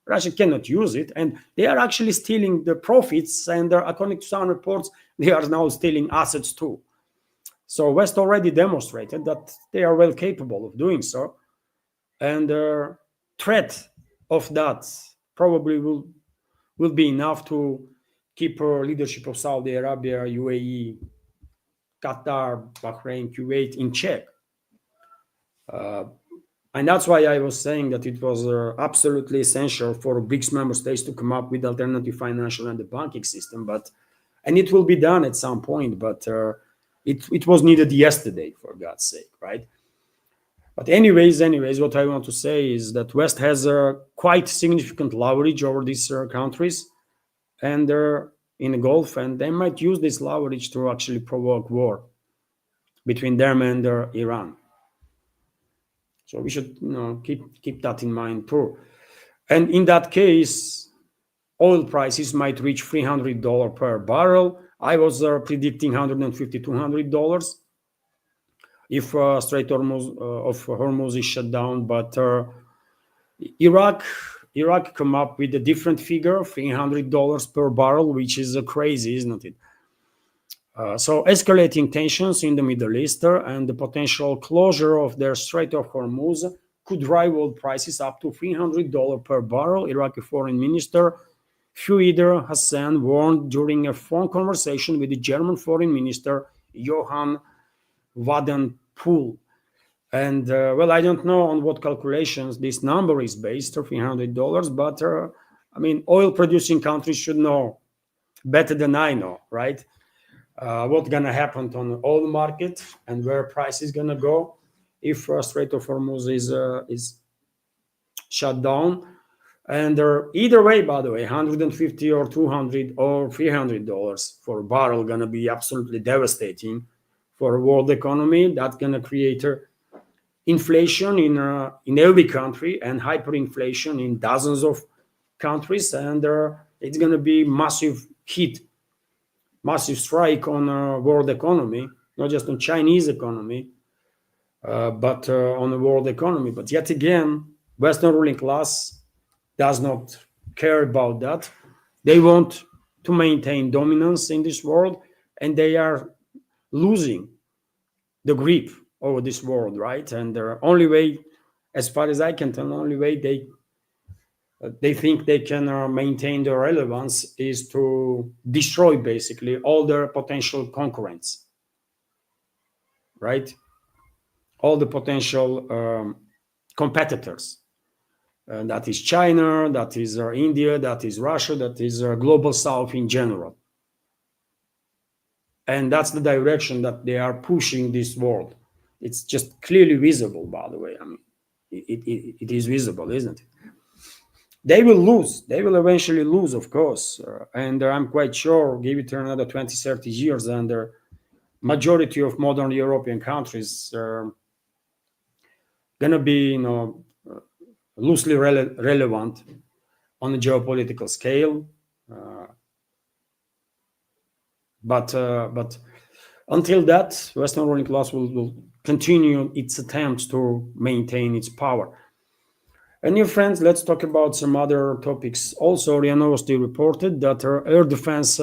Russia cannot use it, and they are actually stealing the profits, and according to some reports, they are now stealing assets too. So West already demonstrated that they are well capable of doing so, and the threat of that probably will be enough to keep leadership of Saudi Arabia, UAE, Qatar, Bahrain, Kuwait in check. And that's why I was saying that it was absolutely essential for BRICS member states to come up with alternative financial and the banking system. And it will be done at some point, but it was needed yesterday, for God's sake, right? But anyways, what I want to say is that West has quite significant leverage over these countries, and they're in the Gulf, and they might use this leverage to actually provoke war between them and Iran. So we should keep that in mind too. And in that case, oil prices might reach $300 per barrel. I was predicting $150, $200 if Strait of Hormuz is shut down. But Iraq come up with a different figure, $300 per barrel, which is crazy, isn't it? So escalating tensions in the Middle East and the potential closure of their Strait of Hormuz could drive oil prices up to $300 per barrel, Iraqi Foreign Minister Fuaid Hassan warned during a phone conversation with the German Foreign Minister Johann Wadenpool. And I don't know on what calculations this number is based, $300, but oil-producing countries should know better than I know, right? What's gonna happen on the oil market and where price is gonna go if Strait of Hormuz is shut down. And either way, by the way, 150 or 200 or $300 for a barrel gonna be absolutely devastating for a world economy. That's gonna create inflation in every country and hyperinflation in dozens of countries, and it's gonna be massive strike on world economy, not just on Chinese economy, but on the world economy. But yet again, Western ruling class does not care about that. They want to maintain dominance in this world, and they are losing the grip over this world, right? And the only way, as far as I can tell, the only way they think they can maintain their relevance is to destroy basically all their potential concurrents, right? All the potential competitors. That is China, that is India, that is Russia, that is global South in general. And that's the direction that they are pushing this world. It's just clearly visible, by the way. It is visible, isn't it? they will lose. They will eventually lose, of course. And I'm quite sure, give it another 20, 30 years, and the majority of modern European countries are going to be, loosely relevant on a geopolitical scale. But until that, Western ruling class will continue its attempts to maintain its power. And dear friends, let's talk about some other topics. Also, RIA Novosti reported that air defense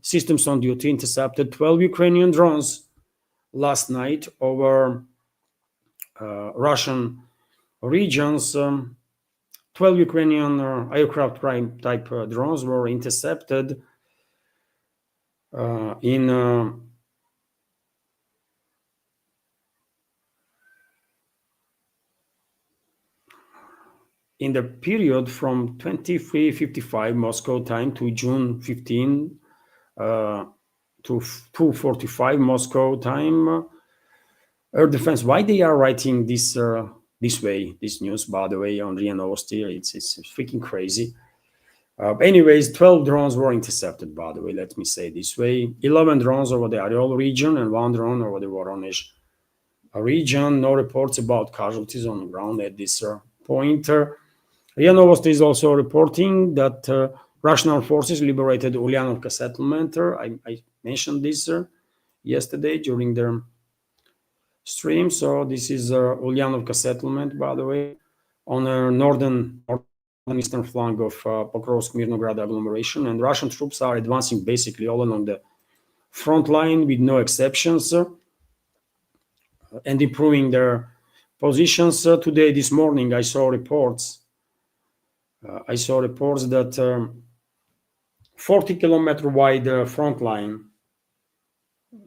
systems on duty intercepted 12 Ukrainian drones last night over Russian regions. 12 Ukrainian aircraft type drones were intercepted in the period from 23:55 Moscow time to June 15 to 2:45 Moscow time. Air defense. Why they are writing this way? This news, by the way, on RIA Novosti, it's freaking crazy. Anyways, 12 drones were intercepted, by the way, let me say this way. 11 drones over the Ariol region and 1 drone over the Voronezh region. No reports about casualties on the ground at this point. RIA Novosti is also reporting that Russian armed forces liberated Ulyanovka settlement. I mentioned this yesterday during their stream. So this is Ulyanovka settlement, by the way, on the northern eastern flank of Pokrovsk-Mirnograd agglomeration, and Russian troops are advancing basically all along the front line with no exceptions and improving their positions. Today, this morning, I saw reports that 40-kilometer wide front line,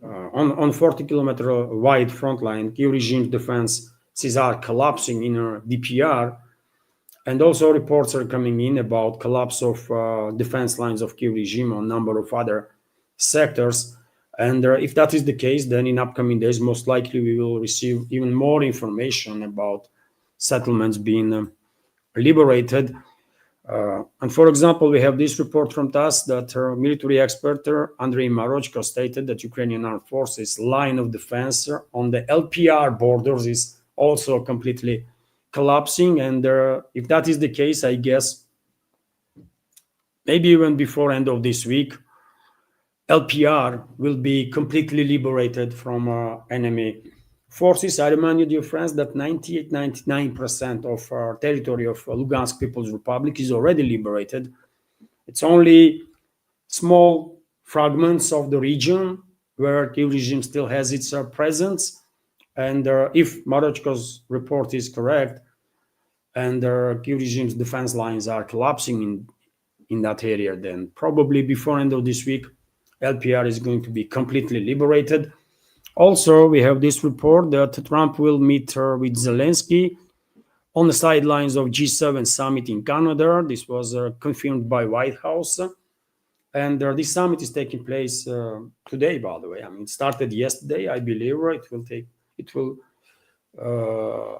on 40-kilometer wide front line, Kiev regime's defenses are collapsing in a DPR. And also reports are coming in about collapse of defense lines of Kiev regime on a number of other sectors. And if that is the case, then in upcoming days, most likely we will receive even more information about settlements being liberated. And for example, we have this report from TASS that military expert Andrei Marochko stated that Ukrainian armed forces line of defense on the LPR borders is also completely collapsing. And if that is the case, I guess maybe even before end of this week, LPR will be completely liberated from enemy forces. I remind you, dear friends, that 98-99% of our territory of Lugansk People's Republic is already liberated. It's only small fragments of the region where Kiev regime still has its presence. And if Marochko's report is correct, and Kiev regime's defense lines are collapsing in that area, then probably before end of this week, LPR is going to be completely liberated. Also, we have this report that Trump will meet with Zelensky on the sidelines of G7 summit in Canada. This was confirmed by White House. And this summit is taking place today, by the way. I mean, it started yesterday, I believe. It will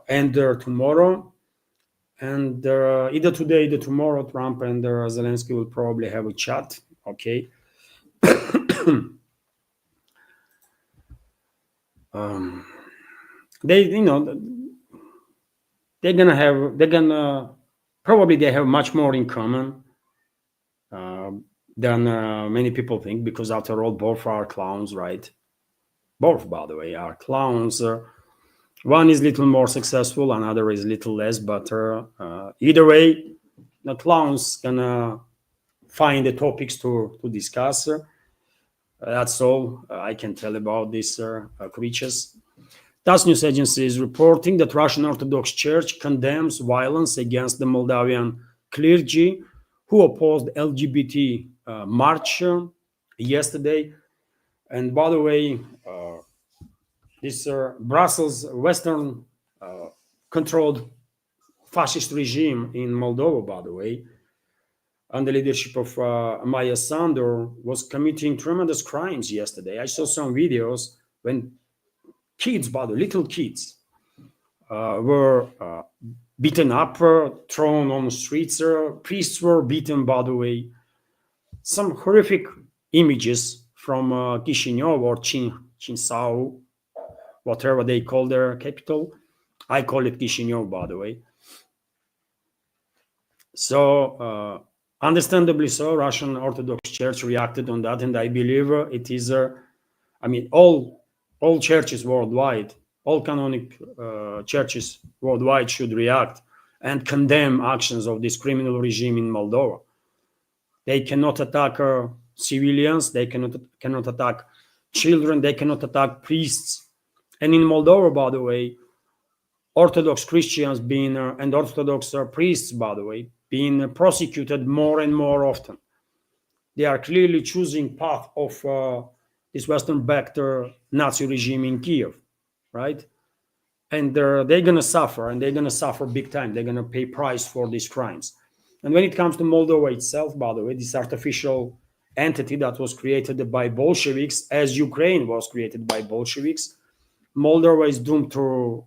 end tomorrow. And either today, either tomorrow, Trump and Zelensky will probably have a chat. Okay. They have much more in common than many people think, because after all, both are clowns, right? Both, by the way, are clowns. One is a little more successful, another is a little less, but either way, the clowns can find the topics to discuss. That's all I can tell about these creatures. TASS news agency is reporting that Russian Orthodox Church condemns violence against the Moldavian clergy who opposed LGBT march yesterday. And by the way, this Brussels Western controlled fascist regime in Moldova, by the way, under the leadership of Maya Sandu, was committing tremendous crimes yesterday. I saw some videos when kids, by the little kids, were beaten up, thrown on the streets. Priests were beaten, by the way. Some horrific images from Chisinau or Chinsau, whatever they call their capital. I call it Chisinau, by the way. So, understandably so, Russian Orthodox Church reacted on that, and I believe it is, I mean, all churches worldwide, all canonic churches worldwide should react and condemn actions of this criminal regime in Moldova. They cannot attack civilians, they cannot attack children, they cannot attack priests. And in Moldova, by the way, Orthodox Christians being and Orthodox priests, by the way, being prosecuted more and more often. They are clearly choosing path of this Western-backed Nazi regime in Kiev, right? And they're going to suffer, and they're going to suffer big time. They're going to pay price for these crimes. And when it comes to Moldova itself, by the way, this artificial entity that was created by Bolsheviks, as Ukraine was created by Bolsheviks, Moldova is doomed to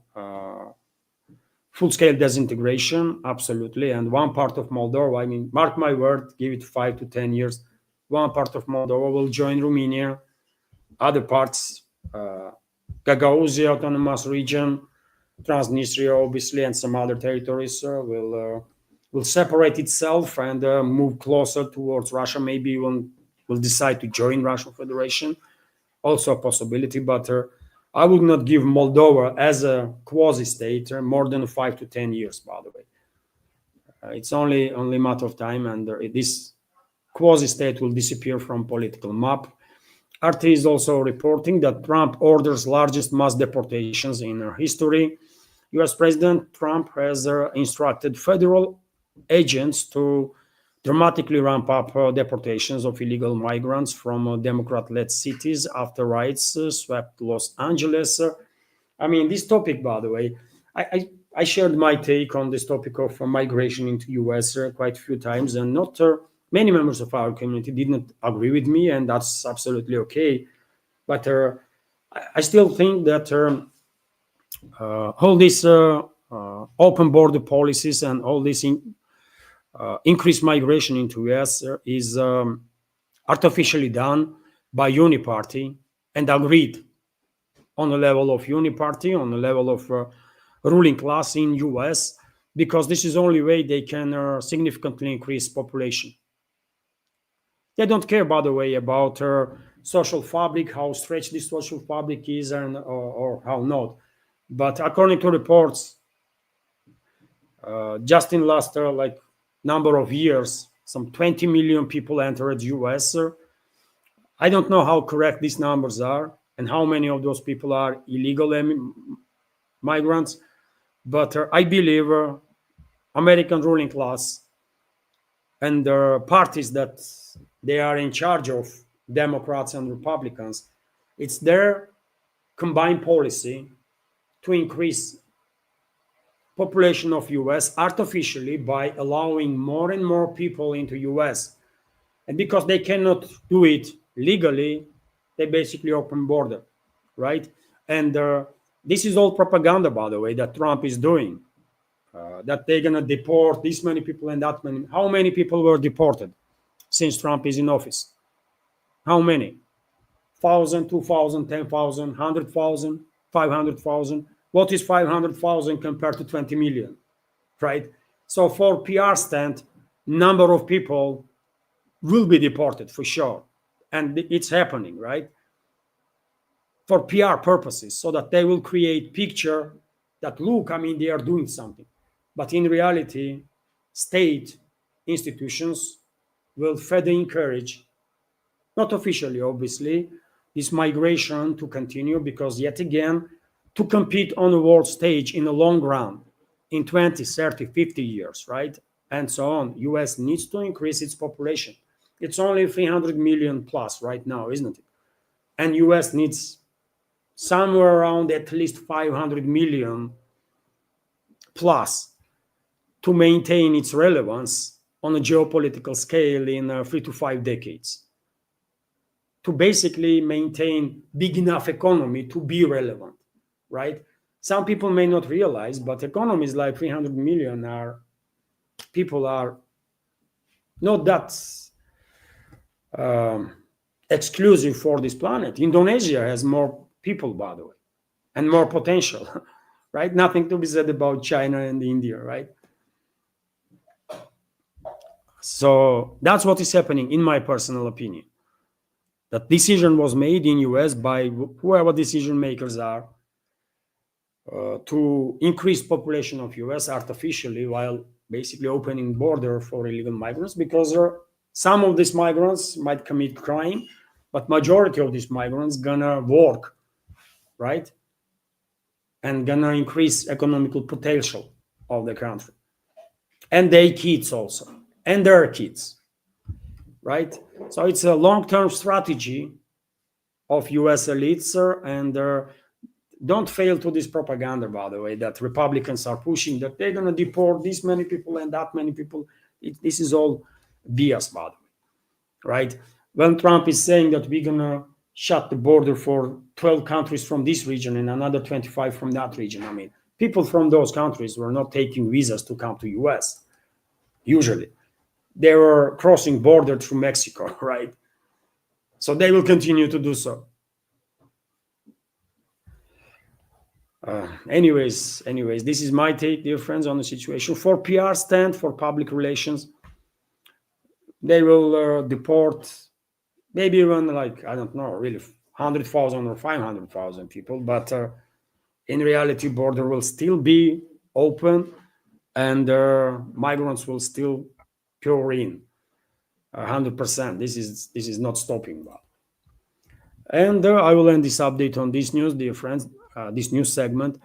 full-scale disintegration, absolutely. And one part of Moldova, I mean, mark my word, give it 5 to 10 years, one part of Moldova will join Romania, other parts, Gagauzia Autonomous Region, Transnistria, obviously, and some other territories will separate itself and move closer towards Russia. Maybe even will decide to join Russian Federation. Also a possibility, but I would not give Moldova as a quasi-state more than 5 to 10 years, by the way. It's only a matter of time, and this quasi-state will disappear from political map. RT is also reporting that Trump orders largest mass deportations in history. US President Trump has instructed federal agents to dramatically ramp up deportations of illegal migrants from Democrat-led cities after riots swept Los Angeles. I mean, this topic, by the way, I shared my take on this topic of migration into US quite a few times, and not many members of our community did not agree with me, and that's absolutely okay. But I still think that all these open border policies and all this increased migration into US is artificially done by Uniparty and agreed on the level of Uniparty, on the level of ruling class in US, because this is the only way they can significantly increase population. They don't care, by the way, about social fabric, how stretched this social fabric is, and or how not. But according to reports, just in last number of years, some 20 million people entered US. I don't know how correct these numbers are and how many of those people are illegal migrants, but I believe American ruling class and the parties that they are in charge of, Democrats and Republicans, it's their combined policy to increase population of US artificially by allowing more and more people into US. And because they cannot do it legally, they basically open border, right? And this is all propaganda, by the way, that Trump is doing. That they're gonna deport this many people and that many. How many people were deported since Trump is in office? How many? 1,000, 2,000, 10,000, 100,000, 500,000. What is 500,000 compared to 20 million, right? So for PR stand, number of people will be deported for sure. And it's happening, right? For PR purposes, so that they will create picture that, look, I mean, they are doing something. But in reality, state institutions will further encourage, not officially, obviously, this migration to continue, because yet again, to compete on the world stage in the long run, in 20, 30, 50 years, right? And so on, US needs to increase its population. It's only 300 million plus right now, isn't it? And US needs somewhere around at least 500 million plus to maintain its relevance on a geopolitical scale in 3 to 5 decades, to basically maintain big enough economy to be relevant, right? some people may not realize, but economies like 300 million are people are not that um, exclusive for this planet. Indonesia has more people, by the way, and more potential, right? Nothing to be said about China and India, right? So that's what is happening, in my personal opinion. That decision was made in US by whoever decision makers are to increase population of US artificially while basically opening border for illegal migrants, because some of these migrants might commit crime, but majority of these migrants gonna work, right? And gonna increase economical potential of the country. And their kids also, and their kids, right? So it's a long-term strategy of US elites, and don't fail to this propaganda, by the way, that Republicans are pushing, that they're going to deport this many people and that many people. This is all BS, by the way, right? When Trump is saying that we're going to shut the border for 12 countries from this region and another 25 from that region, I mean, people from those countries were not taking visas to come to US, usually. They were crossing border through Mexico, right? So they will continue to do so. Anyways, this is my take, dear friends, on the situation. For PR stand, for public relations, they will deport maybe even, like, I don't know, really 100,000 or 500,000 people, but in reality, border will still be open, and migrants will still pour in 100%. This is not stopping that. And I will end this update on this news, dear friends, this news segment.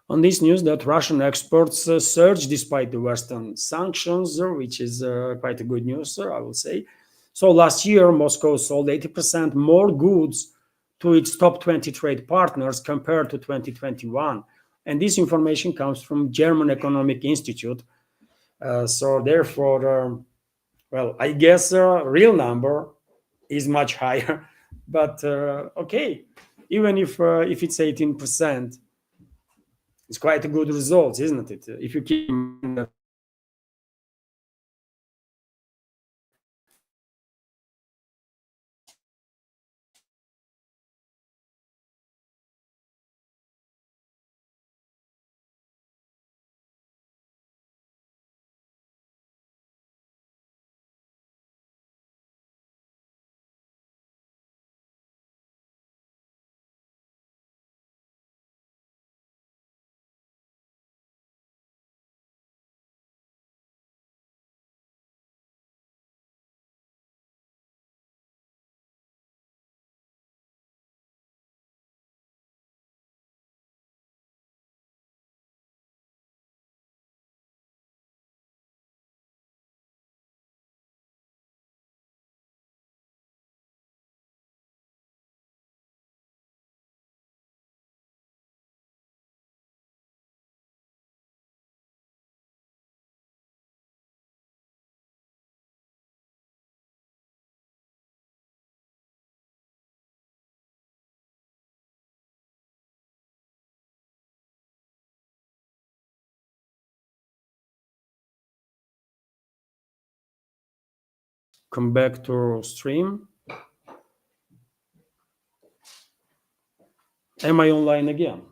On this news, that Russian exports surged despite the Western sanctions, which is quite a good news, I will say. So last year, Moscow sold 80% more goods to its top 20 trade partners compared to 2021. And this information comes from German Economic Institute. So therefore, well, I guess real number is much higher. But okay, even if it's 18%, it's quite a good result, isn't it? If you keep in mind that come back to stream. Am I online again?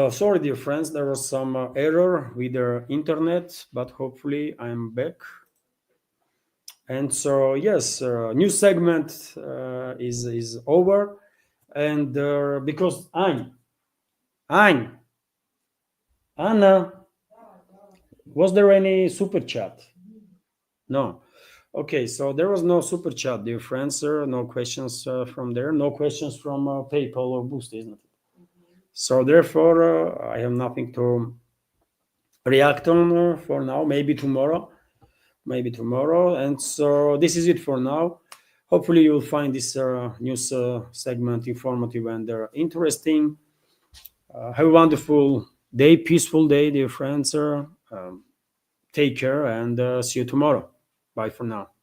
Sorry, dear friends, there was some error with the internet, but hopefully I'm back. And so, yes, new segment is over, and because Anna, was there any super chat? No. Okay, so there was no super chat, dear friends. No questions from there. No questions from PayPal or Boost, isn't it? So therefore, I have nothing to react on for now. Maybe tomorrow. And so this is it for now. Hopefully, you'll find this news segment informative and interesting. Have a wonderful day, peaceful day, dear friends. Take care, and see you tomorrow. Bye for now.